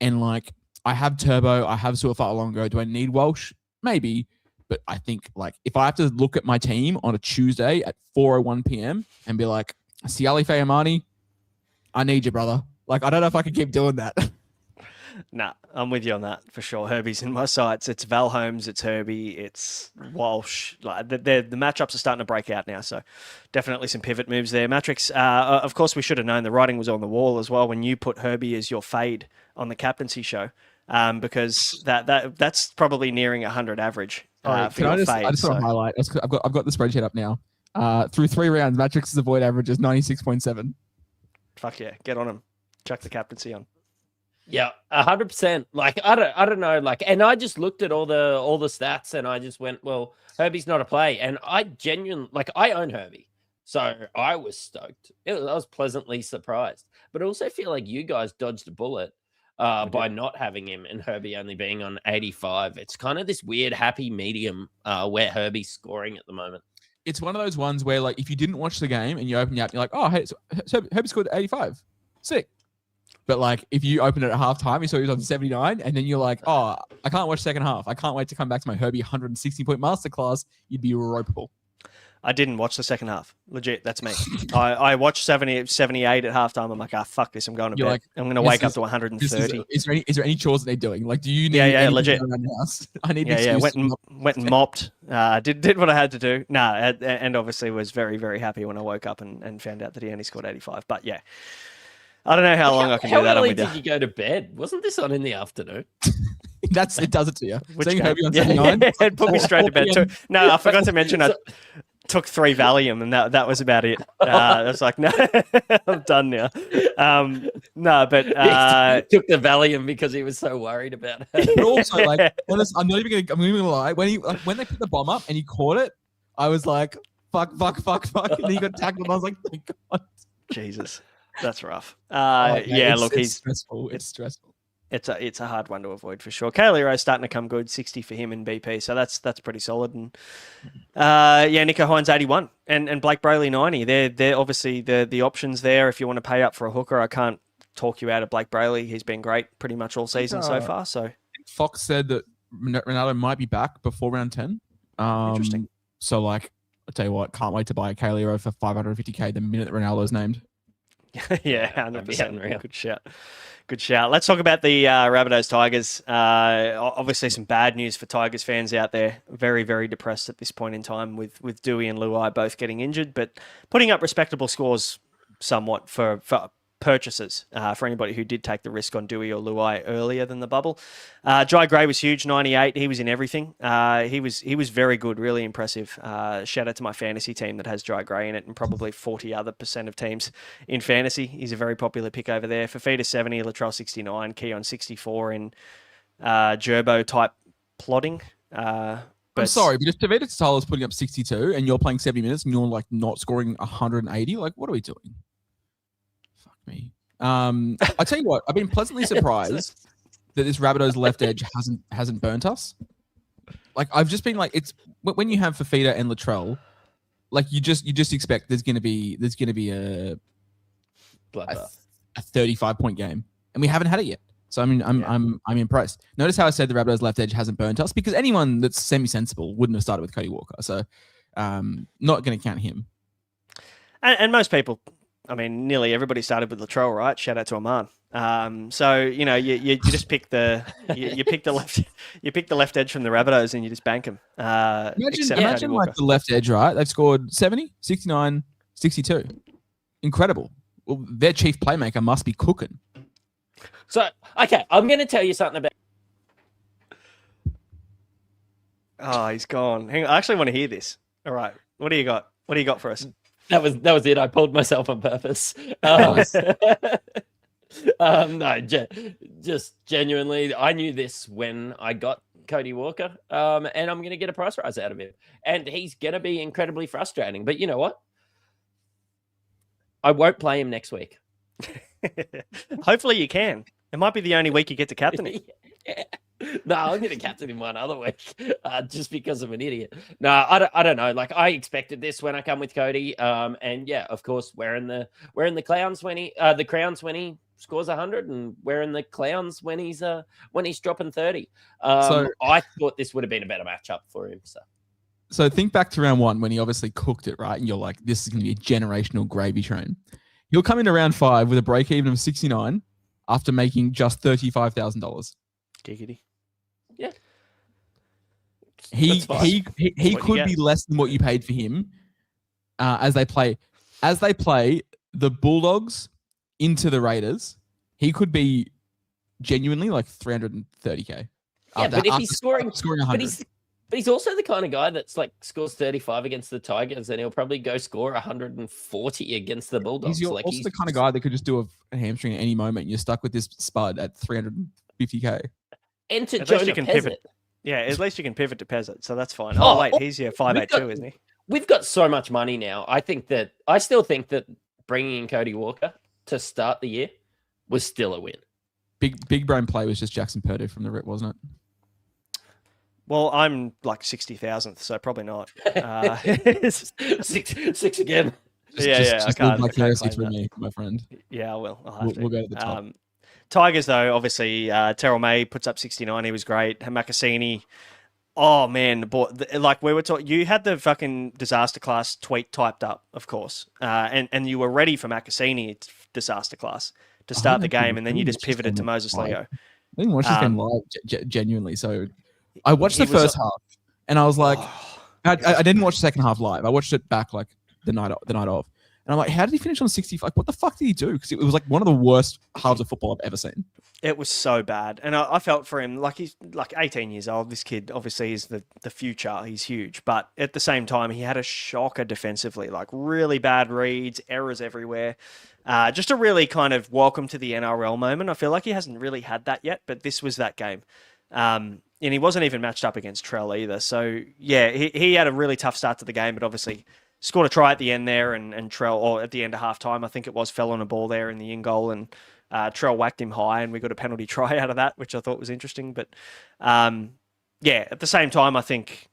and like I have Turbo, I have Suafa-Alongo. Do I need Walsh? Maybe. But I think like if I have to look at my team on a Tuesday at 4:01 p.m. and be like, Siali Fayamani, I need you, brother. Like, I don't know if I can keep doing that. Nah, I'm with you on that for sure. Herbie's in my sights. It's Val Holmes, it's Herbie, it's Walsh. Like the matchups are starting to break out now, so definitely some pivot moves there. Matrix, of course, we should have known the writing was on the wall as well when you put Herbie as your fade on the captaincy show, because that's probably nearing 100 average for your fade. I just want to highlight. I've got the spreadsheet up now. Through 3 rounds, Matrix's avoid average is 96.7. Fuck yeah, get on him. Chuck the captaincy on. Yeah, 100%. Like I don't know. Like, and I just looked at all the stats, and I just went, well, Herbie's not a play, and I genuinely I own Herbie, so I was stoked. I was pleasantly surprised, but I also feel like you guys dodged a bullet by not having him, and Herbie only being on 85. It's kind of this weird happy medium where Herbie's scoring at the moment. It's one of those ones where like if you didn't watch the game and you open the app, you're like, oh hey, so Herbie scored 85, sick. But like, if you open it at halftime, you saw he was on 79, and then you're like, oh, I can't watch second half. I can't wait to come back to my Herbie 160-point masterclass. You'd be ropeable. I didn't watch the second half. Legit, that's me. I watched 78 at halftime. I'm like, fuck this. I'm going to bed. Like, I'm going to wake up to 130. Is there any chores that they're doing? Like, do you need legit. around the house? I need went and mopped. Did what I had to do. And obviously was very, very happy when I woke up and found out that he only scored 85. But yeah. I don't know how long I can do that. How early did you go to bed? Wasn't this on in the afternoon? It does it to you. Which Saying Herbie on 79? It put me straight to bed too. No, I forgot to mention I took 3 Valium, and that was about it. I was like, no, I'm done now. No, but he took the Valium because he was so worried about it. But also, like, honest, I'm not even gonna lie. When they put the bomb up and he caught it, I was like, fuck, and then he got tackled. And I was like, thank God. Jesus. That's rough. It's stressful. It's stressful. It's a hard one to avoid for sure. Kalero's starting to come good, 60 for him in BP, so that's pretty solid. And Nico Hines 81 and Blake Brayley 90. They're obviously the options there. If you want to pay up for a hooker, I can't talk you out of Blake Brayley. He's been great pretty much all season so far. So Fox said that Ronaldo might be back before round 10. Interesting. So like, I'll tell you what, can't wait to buy a Kalero for 550k the minute Ronaldo's named. Yeah, 100%. Good shout. Let's talk about the Rabbitohs Tigers. Obviously, some bad news for Tigers fans out there. Very, very depressed at this point in time with Dewey and Luai both getting injured, but putting up respectable scores somewhat for purchases for anybody who did take the risk on Dewey or Luai earlier than the bubble. Jai Gray was huge, 98. He was in everything. He was very good, really impressive. Shout out to my fantasy team that has Jai Gray in it, and probably 40% of teams in fantasy. He's a very popular pick over there. Fafita 70, Latrell 69, Keon 64 in Gerbo type plotting. I'm sorry, but if Tavita Tyler's putting up 62 and you're playing 70 minutes and you're like not scoring 180, like what are we doing? Me. I tell you what, I've been pleasantly surprised that this Rabbitohs left edge hasn't burnt us. Like I've just been like, it's when you have Fafita and Latrell, like you just expect there's gonna be a 35-point game, and we haven't had it yet. So I mean, I'm impressed. Notice how I said the Rabbitohs left edge hasn't burnt us, because anyone that's semi-sensible wouldn't have started with Cody Walker. So not going to count him. And most people. I mean, nearly everybody started with Latrell, right? Shout out to Aman. So you know, you just pick the left edge from the Rabbitohs and you just bank them. Imagine like the left edge, right? They've scored 70, 69, 62. Incredible. Well, their chief playmaker must be cooking. So okay, I'm going to tell you something about. Oh, he's gone. Hang on, I actually want to hear this. All right, what do you got? What do you got for us? That was it. I pulled myself on purpose. No, just genuinely, I knew this when I got Cody Walker, and I'm going to get a price rise out of him. And he's going to be incredibly frustrating. But you know what? I won't play him next week. Hopefully you can. It might be the only week you get to captain him. Yeah. No, I'm going to captain him one other week, just because I'm an idiot. No, I don't know. Like, I expected this when I come with Cody, and yeah, of course, wearing the clowns when the crowns when he scores 100, and wearing the clowns when he's dropping 30. I thought this would have been a better matchup for him. So think back to round 1 when he obviously cooked it, right? And you're like, this is going to be a generational gravy train. He'll come into round 5 with a break even of 69 after making just $35,000. Giggity. Yeah. He could be less than what you paid for him as they play the Bulldogs into the Raiders. He could be genuinely like 330K. Yeah, but if he's scoring 100. But he's also the kind of guy that's like scores 35 against the Tigers, and he'll probably go score 140 against the Bulldogs. He's also the kind of guy that could just do a hamstring at any moment. And you're stuck with this spud at 350K. Enter At least you Jonah can Pezzett. pivot. Yeah, at least you can pivot to Pezzett, so that's fine. Oh, wait, he's your 582, isn't he? We've got so much money now. I still think that bringing in Cody Walker to start the year was still a win. Big brain play was just Jackson Purdue from the rip, wasn't it? Well, I'm like 60,000th, so probably not. Six again. I can't Like claim for that. me, my friend. Yeah, I will. I'll have to. We'll go to the top. Tigers, though, obviously, Terrell May puts up 69. He was great. Makassini, oh, man. Like we were talking, you had the fucking disaster class tweet typed up, of course. And you were ready for Makassini disaster class to start the game, and then you just pivoted to Moses Leo. I didn't watch this game live, genuinely. So I watched the first half, and I was like, I didn't watch the second half live. I watched it back like the night of. And I'm like, how did he finish on 65? Like, what the fuck did he do? Because it was like one of the worst halves of football I've ever seen. It was so bad. And I felt for him, like he's like 18 years old. This kid obviously is the future. He's huge. But at the same time, he had a shocker defensively, like really bad reads, errors everywhere. Just a really kind of welcome to the NRL moment. I feel like he hasn't really had that yet, but this was that game. And he wasn't even matched up against Trell either. So, yeah, he had a really tough start to the game, but obviously scored a try at the end there, and Trell, or at the end of halftime, I think it was, fell on a ball there in the in goal, and Trell whacked him high, and we got a penalty try out of that, which I thought was interesting. But yeah, at the same time, I think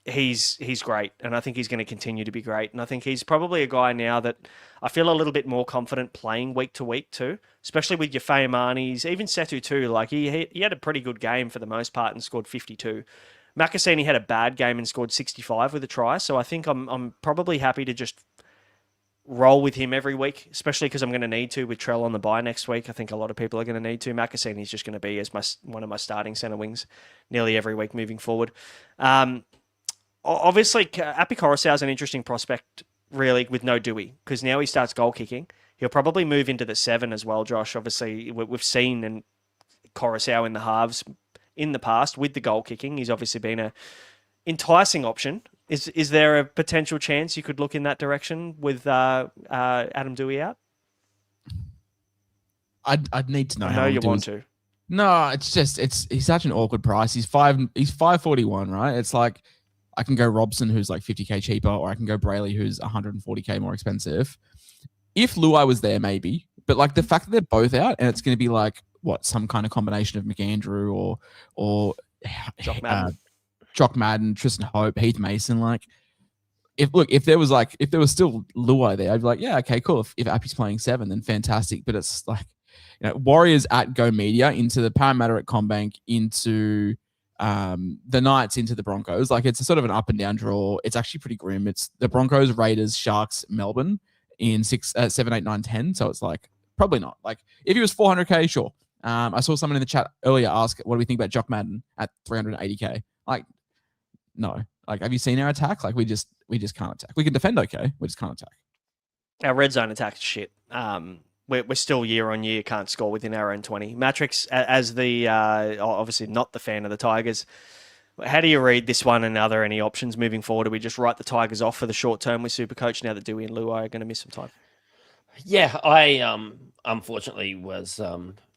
he's great, and I think he's going to continue to be great. And I think he's probably a guy now that I feel a little bit more confident playing week to week too, especially with your Fayamanis, even Setu too. Like he had a pretty good game for the most part and scored 52. Makassini had a bad game and scored 65 with a try, so I think I'm probably happy to just roll with him every week, especially because I'm going to need to with Trell on the bye next week. I think a lot of people are going to need to. Makassini's just going to be as one of my starting centre wings nearly every week moving forward. Obviously, Api Coruscant is an interesting prospect, really, with no Dewey, because now he starts goal kicking. He'll probably move into the 7 as well, Josh. Obviously, we've seen Coruscant in the halves in the past with the goal kicking. He's obviously been a enticing option. Is there a potential chance you could look in that direction with Adam Dewey out? I'd need to know. I know you want to. No, it's just he's such an awkward price. He's 541, right? It's like I can go Robson, who's like 50K cheaper, or I can go Brayley, who's 140K more expensive. If Luai was there, maybe. But like the fact that they're both out, and it's going to be like some kind of combination of McAndrew or Jock Madden, Tristan Hope, Heath Mason. Like, if there was still Luai there, I'd be like, yeah, okay, cool. If Appy's playing 7, then fantastic. But it's like, Warriors at Go Media, into the Parramatta at CommBank, into the Knights, into the Broncos. Like, it's a sort of an up and down draw. It's actually pretty grim. It's the Broncos, Raiders, Sharks, Melbourne in 6, 7, 8, 9, 10. So it's like, probably not. Like, if he was 400K, sure. I saw someone in the chat earlier ask, what do we think about Jock Madden at 380K? Like, no. Like, have you seen our attack? Like, we just can't attack. We can defend okay. We just can't attack. Our red zone attack's shit. We're still year on year can't score within our own 20. Matrix, as the obviously not the fan of the Tigers, how do you read this one, and are there any options moving forward? Do we just write the Tigers off for the short term with SuperCoach now that Dewey and Luai are going to miss some time? Yeah, I unfortunately was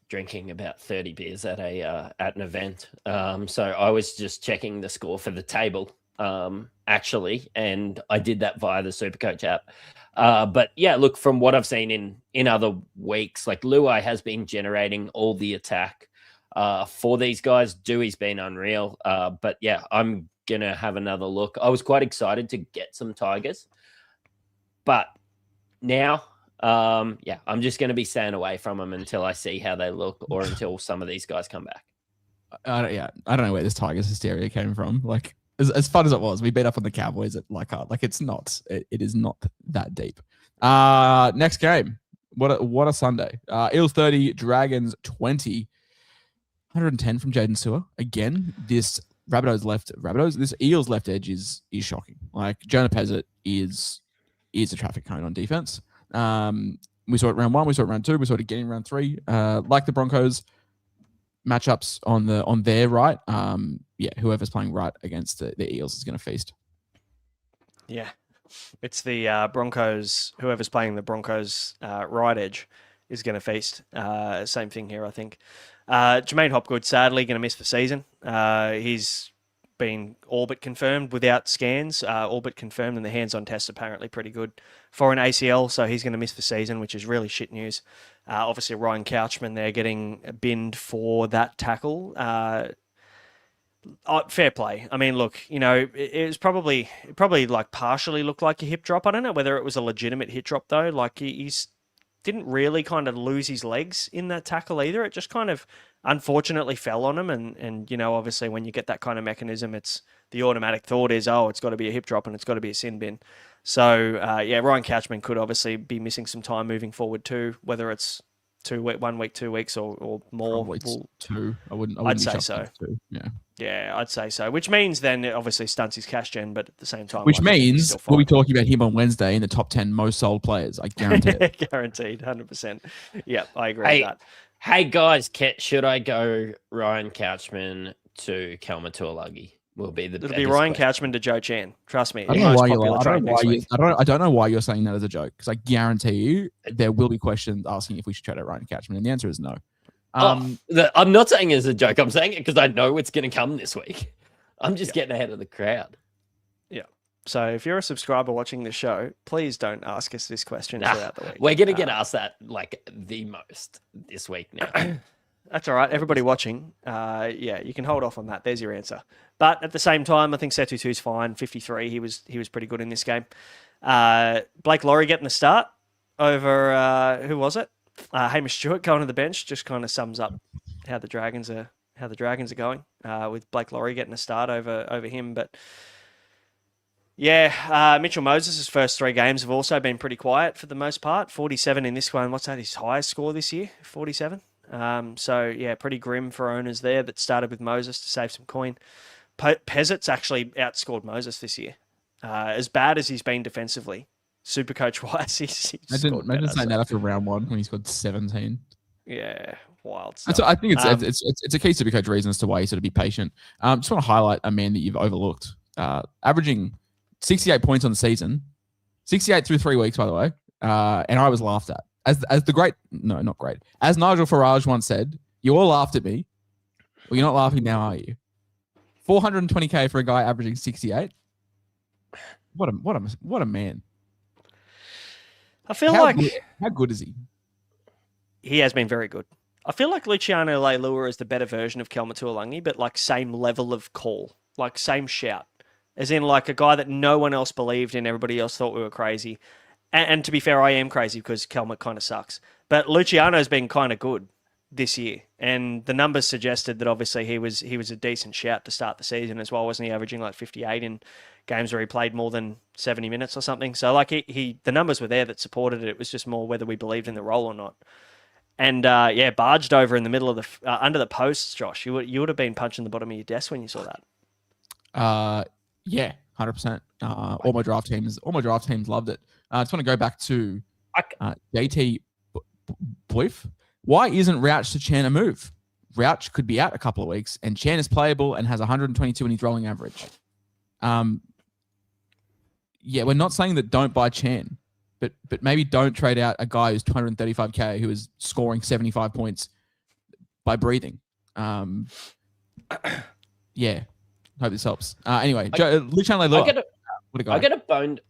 drinking about 30 beers at an event. So I was just checking the score for the table. actually, and I did that via the SuperCoach app. But yeah, look, from what I've seen in other weeks, like Luai has been generating all the attack for these guys. Dewey's been unreal. But yeah, I'm going to have another look. I was quite excited to get some Tigers. But now, yeah, I'm just going to be staying away from them until I see how they look or until some of these guys come back. I don't know where this Tigers hysteria came from. Like, as fun as it was, we beat up on the Cowboys at Leichhardt. Like, it's not. It is not that deep. Next game. What a Sunday. Eels 30, Dragons 20. 110 from Jaden Sewer. Again, this this Eels left edge is shocking. Like, Jonah Pezzett is a traffic cone on defense. We saw it round 1, we saw it round 2, we saw it again in round 3. Like the Broncos matchups on their right, whoever's playing right against the Eels is going to feast. Yeah, it's the Broncos. Whoever's playing the Broncos right edge is going to feast. Same thing here, I think. Jermaine Hopgood sadly going to miss the season. He's been all but confirmed without scans, all but confirmed, and the hands-on test apparently pretty good for an ACL, so he's going to miss the season, which is really shit news. Obviously, Ryan Couchman there getting binned for that tackle. Fair play. I mean, look, it was probably like partially looked like a hip drop. I don't know whether it was a legitimate hip drop though. Like he's didn't really kind of lose his legs in that tackle either. It just kind of unfortunately fell on him. And obviously when you get that kind of mechanism, it's the automatic thought is, it's got to be a hip drop and it's got to be a sin bin. So, Ryan Couchman could obviously be missing some time moving forward too, whether it's 1 week, 2 weeks or more. Two. I'd say so. Two. Yeah. Yeah, I'd say so. Which means then it obviously stunts his cash gen, but at the same time, which means we'll be talking about him on Wednesday in the top 10 most sold players. I guarantee it. Guaranteed, 100%. Yeah, I agree with that. Hey guys, should I go Ryan Couchman to Kelma Tuolagi? Will be the. It'll be Ryan Couchman to Joe Chan. Trust me. I don't know why you're saying that as a joke, because I guarantee you there will be questions asking if we should trade out Ryan Couchman, and the answer is no. I'm not saying it as a joke. I'm saying it because I know it's going to come this week. I'm just getting ahead of the crowd. Yeah. So if you're a subscriber watching this show, please don't ask us this question throughout the week. We're going to get asked that like the most this week now. That's all right. Everybody watching, you can hold off on that. There's your answer. But at the same time, I think Setutu's fine. 53. He was pretty good in this game. Blake Laurie getting the start over who was it? Hamish Stewart going to the bench just kind of sums up how the Dragons are going with Blake Laurie getting a start over him. But yeah, Mitchell Moses' first 3 games have also been pretty quiet for the most part. 47 in this one. What's that? His highest score this year? 47. So yeah, pretty grim for owners there that started with Moses to save some coin. Pezzett's actually outscored Moses this year. As bad as he's been defensively, SuperCoach wise, he's imagine saying that after round 1 when he scored 17. Yeah, wild stuff. I think it's a key SuperCoach reason as to why you sort of be patient. Just want to highlight a man that you've overlooked, averaging 68 points on the season, 68 through 3 weeks, by the way. And I was laughed at as the great, no, not great, as Nigel Farage once said. You all laughed at me. Well, you're not laughing now, are you? 420k for a guy averaging 68. What a man. I feel how good is he? He has been very good. I feel like Luciano Leilua is the better version of Kelma Tuolungi, but like same level of call, like same shout, as in like a guy that no one else believed in. Everybody else thought we were crazy. And to be fair, I am crazy because Kelma kind of sucks. But Luciano's been kind of good this year, and the numbers suggested that obviously he was a decent shout to start the season as well, wasn't he? Averaging like 58 in games where he played more than 70 minutes or something. So like the numbers were there that supported it. It was just more whether we believed in the role or not. And barged over in the middle of the under the posts, Josh. You would have been punching the bottom of your desk when you saw that. Yeah, 100%. All my draft teams loved it. I just want to go back to JT Boyf. Why isn't Rouch to Chan a move? Rouch could be out a couple of weeks, and Chan is playable and has 122 in his rolling average. We're not saying that don't buy Chan, but maybe don't trade out a guy who's 235k who is scoring 75 points by breathing. Yeah, hope this helps. Anyway, Luciano Leilua. What a guy.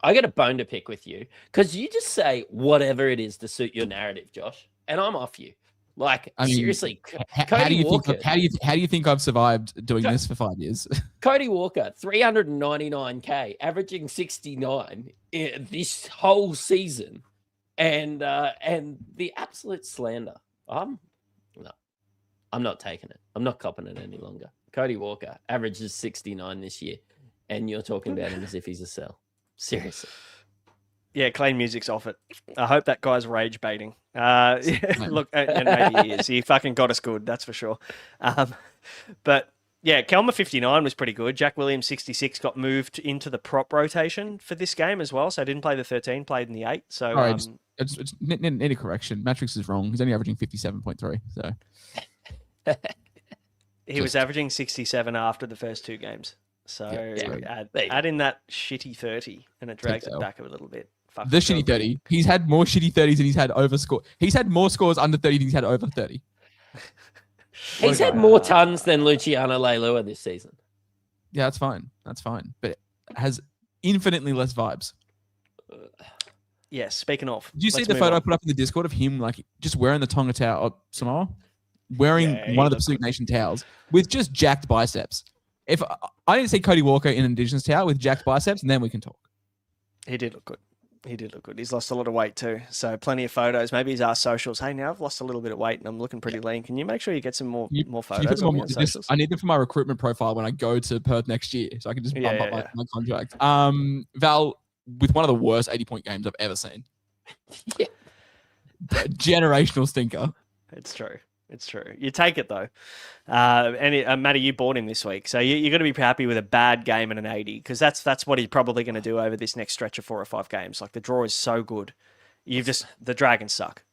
I get a bone to pick with you because you just say whatever it is to suit your narrative, Josh, and I'm off you. Like, I mean, seriously, how do you think I've survived doing this for 5 years? Cody Walker, 399k, averaging 69 this whole season, and the absolute slander. I'm not taking it. I'm not copping it any longer. Cody Walker averages 69 this year, and you're talking about him as if he's a sell. Seriously. Yeah, Clean Music's off it. I hope that guy's rage baiting. Look, and maybe he is. He fucking got us good, that's for sure. But yeah, Kelmer 59 was pretty good. Jack Williams 66 got moved into the prop rotation for this game as well, so didn't play the 13, played in the 8. So all right, it's need a correction. Matrix is wrong. He's only averaging 57.3. So he was averaging 67 after the first 2 games. So add in that shitty 30, and it drags it back a little bit. The shitty 30. He's had more shitty 30s than he's had over score. He's had more scores under 30 than he's had over 30. He's had more tons than Luciano Leilua this season. Yeah, that's fine. That's fine. But it has infinitely less vibes. Yes, speaking of. Did you see the photo I put up in the Discord of him like just wearing the Tonga towel, Samoa? Wearing one of the Pacific Nation towels with just jacked biceps. If I didn't see Cody Walker in an Indigenous towel with jacked biceps, and then we can talk. He did look good. He's lost a lot of weight too. So plenty of photos. Maybe he's asked socials, hey, now I've lost a little bit of weight and I'm looking pretty lean. Can you make sure you get some more photos on socials? I need them for my recruitment profile when I go to Perth next year, so I can just bump up my contract. Val, with one of the worst 80-point games I've ever seen. Yeah. Generational stinker. It's true. It's true. You take it though. Matty, you bought him this week, so you're going to be happy with a bad game and an 80 because that's what he's probably going to do over this next stretch of 4 or 5 games. Like the draw is so good, the Dragons suck.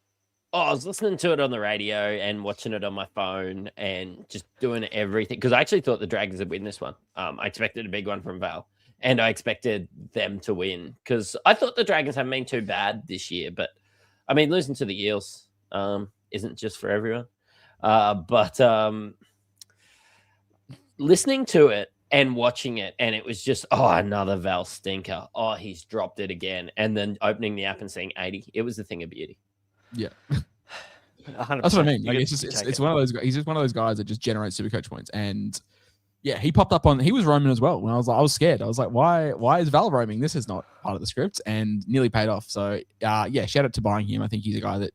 Oh, I was listening to it on the radio and watching it on my phone and just doing everything because I actually thought the Dragons would win this one. I expected a big one from Val, and I expected them to win because I thought the Dragons haven't been too bad this year. But I mean, losing to the Eels isn't just for everyone. But listening to it and watching it, and it was just, another Val stinker. Oh, he's dropped it again. And then opening the app and seeing 80. It was a thing of beauty. Yeah. 100%. That's what I mean. Like it's one of those guys. He's just one of those guys that just generates SuperCoach points. And yeah, he popped up he was roaming as well. When I was scared. I was like, why is Val roaming? This is not part of the script, and nearly paid off. So yeah, shout out to buying him. I think he's a guy that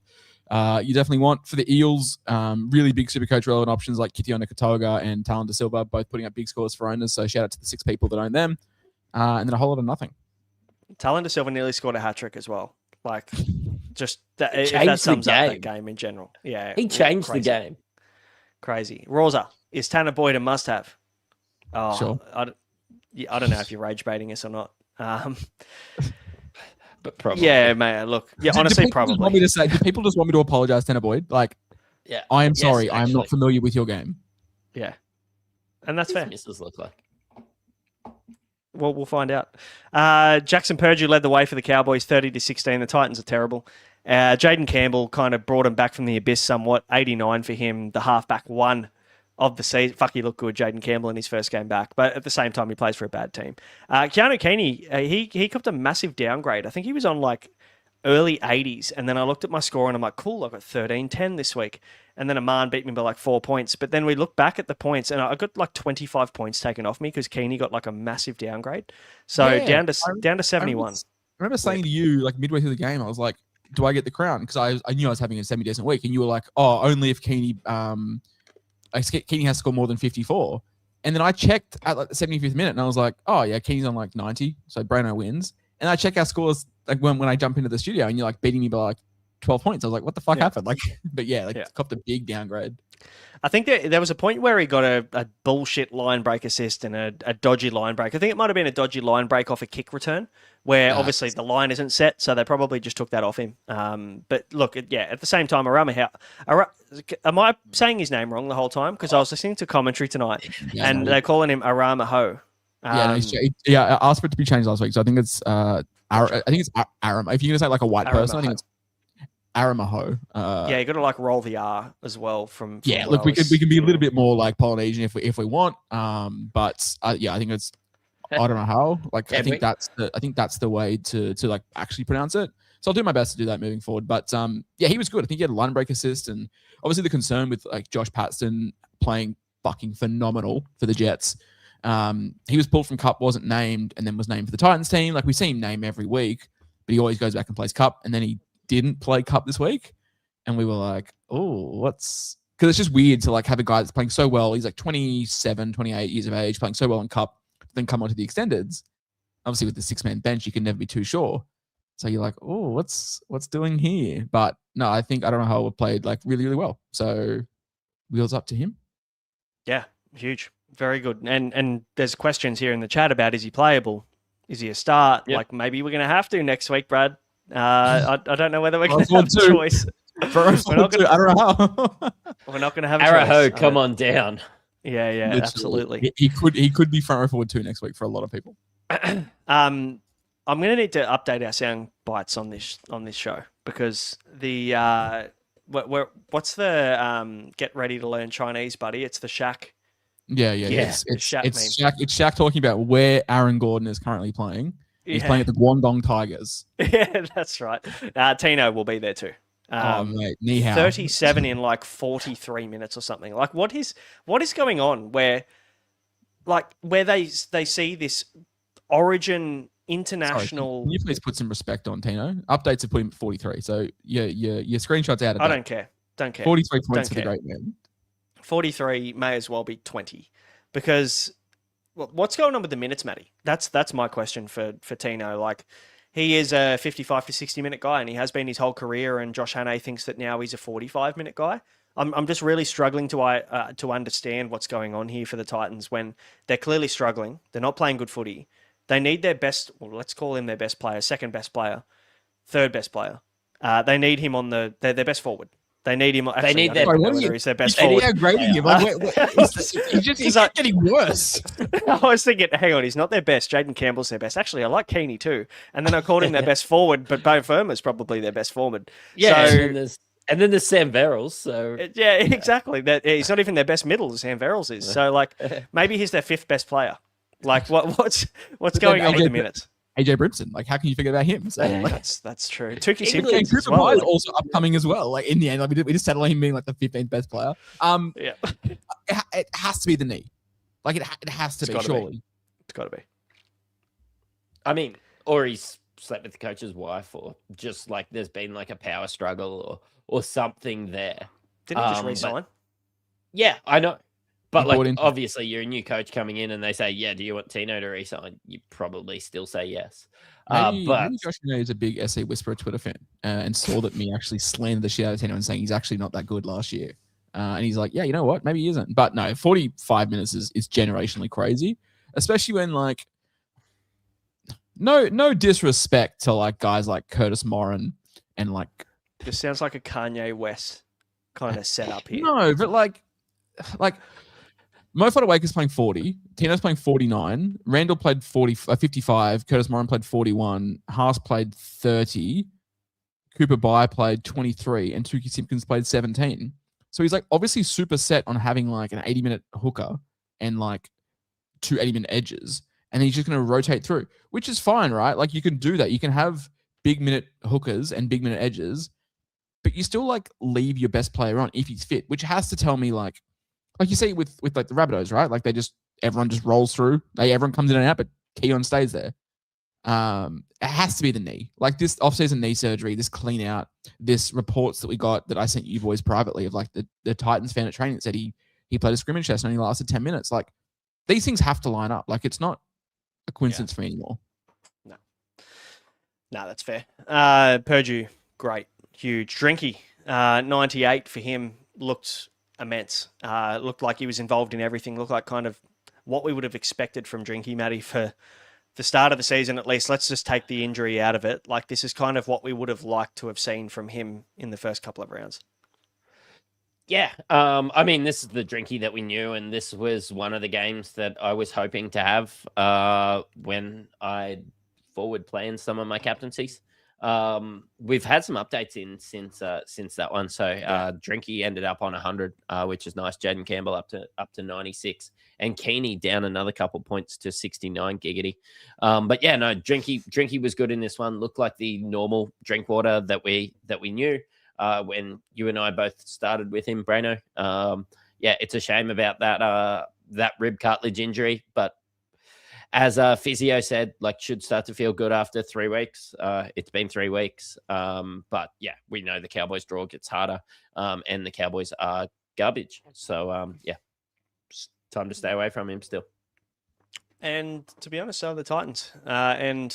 you definitely want for the Eels. Really big SuperCoach relevant options like Kitiona Katoga and Talon De Silva, both putting up big scores for owners. So shout out to the 6 people that own them. And then a whole lot of nothing. Talon De Silva nearly scored a hat-trick as well. Like, just if that sums up that game in general. Yeah, he changed the game. Crazy. Rosa, is Tanner Boyd a must-have? Oh, sure. I don't know if you're rage baiting us or not. But probably. Yeah, mate. Look, honestly, probably. Do people just want me to apologize, Tanner Boyd? Like, yeah, I am sorry. I am not familiar with your game. Yeah, and that's fair. Misses look like. Well, we'll find out. Jackson Purdue led the way for the Cowboys, 30-16. The Titans are terrible. Jaden Campbell kind of brought him back from the abyss somewhat. 89 for him, the halfback one of the season. Fuck, he looked good, Jaden Campbell, in his first game back. But at the same time, he plays for a bad team. Keanu Keeney, he copped a massive downgrade. I think he was on like early 80s. And then I looked at my score and I'm like, cool, I got 13-10 this week. And then Aman beat me by like 4 points. But then we look back at the points and I got like 25 points taken off me because Keeney got like a massive downgrade. So down to 71. I remember saying to you like midway through the game, I was like, do I get the crown? Because I knew I was having a semi-decent week. And you were like, oh, only if Keeney Keeney has scored more than 54. And then I checked at like the 75th minute and I was like, oh yeah, Keeney's on like 90. So Brano wins. And I check our scores like when I jump into the studio and you're like beating me by like 12 points. I was like, what the fuck happened? Like, but copped a big downgrade. I think there was a point where he got a bullshit line break assist and a dodgy line break. I think it might have been a dodgy line break off a kick return where obviously the line isn't set, so they probably just took that off him. But look, at the same time, am I saying his name wrong the whole time? Because I was listening to commentary tonight and they're calling him Arama Ho. I asked for it to be changed last week, so I think it's Aram. If you're gonna say like a white person, I think it's Aramaho. You got to like roll the R as well. From look, we can be a little bit more like Polynesian if we want. But I think it's I don't know how. Like, I think Chadwick? that's the way to like actually pronounce it. So I'll do my best to do that moving forward. But yeah, he was good. I think he had a line break assist, and obviously the concern with like Josh Patson playing fucking phenomenal for the Jets. He was pulled from Cup, wasn't named, and then was named for the Titans team. Like, we see him name every week, but he always goes back and plays Cup, and then he didn't play Cup this week, and we were like, oh, what's... Because it's just weird to like have a guy that's playing so well. He's like 27, 28 years of age, playing so well in Cup, then come onto the extendeds. Obviously, with the 6-man bench, you can never be too sure. So you're like, oh, what's doing here? But no, I don't know how it played like really, really well. So wheels up to him. Yeah, huge. Very good. And there's questions here in the chat about, is he playable? Is he a start? Yep. Like, maybe we're going to have to next week, Brad. I don't know whether we're going to Well, have a choice. I don't know how. We're not going to have a Araho, choice. come on down. Yeah, Literally. absolutely. He could be front row forward 2 next week for a lot of people. I'm going to need to update our sound bites on this show, because the what's the get ready to learn Chinese, buddy? It's the Shaq. Yeah. It's It's Shaq Shaq. It's Shaq talking about where Aaron Gordon is currently playing. He's playing at the Guangdong Tigers. Yeah, that's right. Tino will be there too. Mate, ni hao. 37 in like 43 minutes or something. Like, what is going on where they see this Origin international... Sorry, can you please put some respect on Tino? Updates have put him at 43. So your screenshot's out of I date. don't care. 43 points Don't for the care. great man. 43 may as well be 20, because what's going on with the minutes, Matty? That's my question for Tino. Like, he is a 55 to 60 minute guy, and he has been his whole career. And Josh Hannay thinks that now he's a 45-minute guy. I'm just really struggling to understand what's going on here for the Titans when they're clearly struggling. They're not playing good footy. They need their best, well, let's call him their best player, second best player, third best player. They need him on their best forward. They need him. Actually, They need I don't know whether he's their best forward. How great are you? He's like- getting worse. I was thinking, hang on, he's not their best. Jaden Campbell's their best. Actually, I like Keeney too. And then I called him their best forward, but Bo Firma's probably their best forward. Yeah, So, and then there's Sam Verrills. So yeah, exactly. He's not even their best middle, Sam Verrills is. So, like, maybe he's their 5th best player. Like, what's going on with the minutes? AJ Brimson, like, how can you forget about him? So, like, That's true. Tukey English Simpkins and as Cooper well. Pye is also upcoming as well. Like, in the end, like, we just settled on him being like the 15th best player. Yeah, It has to be the knee. Like, it has to It's be, gotta surely. it's got to be. I mean, or he's slept with the coach's wife, or just like there's been like a power struggle or something there. Didn't he just but- resign? Yeah, I know. But He bought like, into- obviously, you're a new coach coming in, and they say, "Yeah, do you want Tino to resign?" You probably still say yes. Maybe But Josh Hannay is a big SC Whisperer Twitter fan and saw that me actually slandered the shit out of Tino and saying he's actually not that good last year. And he's like, yeah, you know what? Maybe he isn't. But no, 45 minutes is generationally crazy, especially when, like, no disrespect to like guys like Curtis Morin and like... This sounds like a Kanye West kind of setup here. No, but like Mo Wake is playing 40. Tino's playing 49. Randall played 55. Curtis Morin played 41. Haas played 30. Cooper Pye played 23. And Tukey Simpkins played 17. So he's like obviously super set on having like an 80-minute hooker and like 2 80-minute edges. And he's just going to rotate through, which is fine, right? Like you can do that. You can have big minute hookers and big minute edges, but you still like leave your best player on if he's fit, which has to tell me like you see with like the Rabbitohs, right? Like everyone just rolls through. Everyone comes in and out, but Keon stays there. It has to be the knee. Like this off-season knee surgery, this clean out, this reports that we got that I sent you boys privately of like the Titans fan at training that said he played a scrimmage test and only lasted 10 minutes. Like these things have to line up. Like it's not a coincidence for me anymore. No, that's fair. Purdue, great, huge. Drinky, 98 for him, looked immense. Looked like he was involved in everything. Looked like kind of what we would have expected from Drinky, Matty, for the start of the season at least. Let's just take the injury out of it. Like this is kind of what we would have liked to have seen from him in the first couple of rounds. yeah, I mean, this is the Drinky that we knew, and this was one of the games that I was hoping to have when I forward planned some of my captaincies. We've had some updates in since that one. So Drinky ended up on 100, which is nice. Jaden Campbell up to 96, and Keeney down another couple points to 69 giggity. But yeah, no, Drinky was good in this one. Looked like the normal Drinkwater that we knew when you and I both started with him, Brano. Yeah, it's a shame about that rib cartilage injury, but as physio said, like, should start to feel good after 3 weeks. It's been 3 weeks. But yeah, we know the Cowboys draw gets harder, and the Cowboys are garbage. So yeah, it's time to stay away from him still. And to be honest, so are the Titans. And,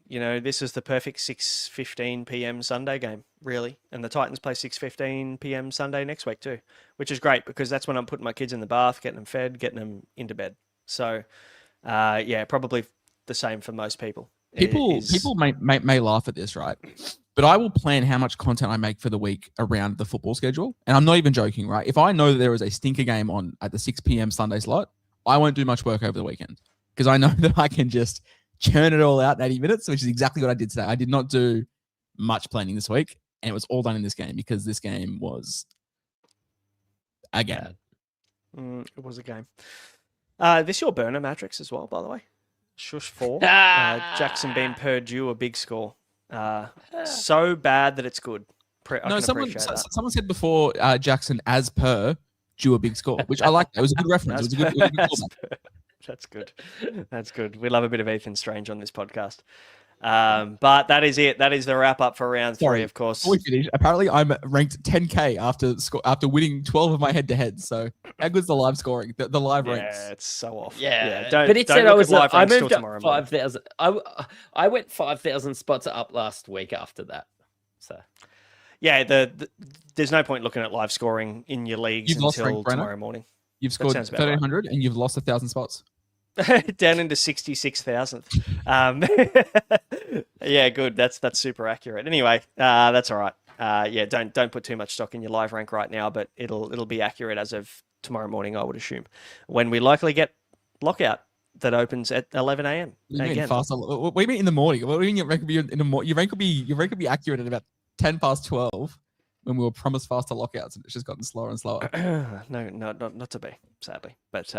you know, this is the perfect 6:15 p.m. Sunday game, really. And the Titans play 6:15 p.m. Sunday next week too, which is great because that's when I'm putting my kids in the bath, getting them fed, getting them into bed. So, yeah, probably the same for most people. People may laugh at this, right? But I will plan how much content I make for the week around the football schedule. And I'm not even joking, right? If I know that there is a stinker game on at the 6 p.m. Sunday slot, I won't do much work over the weekend because I know that I can just churn it all out in 80 minutes, which is exactly what I did today. I did not do much planning this week, and it was all done in this game because this game was a game. It was a game. This your burner matrix as well, by the way. Shush 4. Jackson being Purdue, a big score. So bad that it's good. Someone said before Jackson as per due a big score, which I like. That. It was a good reference. It was a good callback. That's good. That's good. We love a bit of Ethan Strange on this podcast. But that is it. That is the wrap up for round 3, of course. Before we finish, apparently I'm ranked 10K after winning 12 of my head-to-heads. So how good's the live scoring? The live ranks. Yeah, it's so off. Yeah. Don't, but it don't said I moved up 5,000. I went 5,000 spots up last week after that. So yeah, there's no point looking at live scoring in your leagues until tomorrow morning. You've scored 1,300 and you've lost 1,000 spots. Down into 66,000. Yeah, good. That's super accurate. Anyway, that's all right. Yeah, don't put too much stock in your live rank right now, but it'll be accurate as of tomorrow morning, I would assume, when we likely get lockout that opens at 11 a.m. Again. What do you mean in the morning? What do you mean your rank will be in the morning? Your rank will be accurate at about 10 past 12. When we were promised faster lockouts, and it's just gotten slower and slower. No, not to be, sadly. But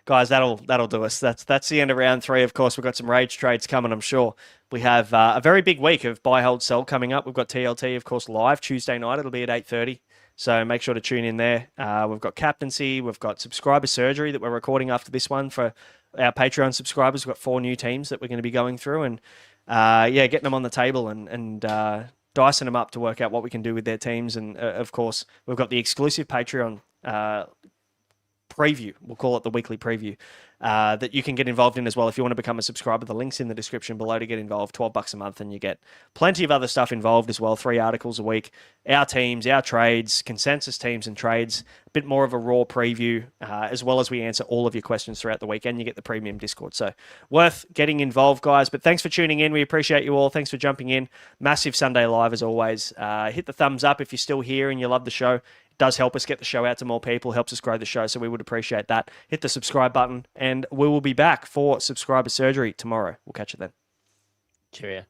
guys, that'll do us. That's the end of round 3. Of course, we've got some rage trades coming. I'm sure we have a very big week of buy, hold, sell coming up. We've got TLT, of course, live Tuesday night. It'll be at 8:30. So make sure to tune in there. We've got captaincy. We've got subscriber surgery that we're recording after this one for our Patreon subscribers. We've got 4 new teams that we're going to be going through, and yeah, getting them on the table and dicing them up to work out what we can do with their teams. And of course, we've got the exclusive Patreon preview. We'll call it the weekly preview that you can get involved in as well. If you want to become a subscriber, the link's in the description below to get involved. $12 a month, and you get plenty of other stuff involved as well. 3 articles a week, our teams, our trades, consensus teams and trades, a bit more of a raw preview, as well as we answer all of your questions throughout the week, and you get the premium Discord. So worth getting involved, guys. But thanks for tuning in. We appreciate you all. Thanks for jumping in. Massive Sunday Live as always. Hit the thumbs up if you're still here and you love the show. Does help us get the show out to more people, helps us grow the show, so we would appreciate that. Hit the subscribe button, and we will be back for subscriber surgery tomorrow. We'll catch you then. Cheerio.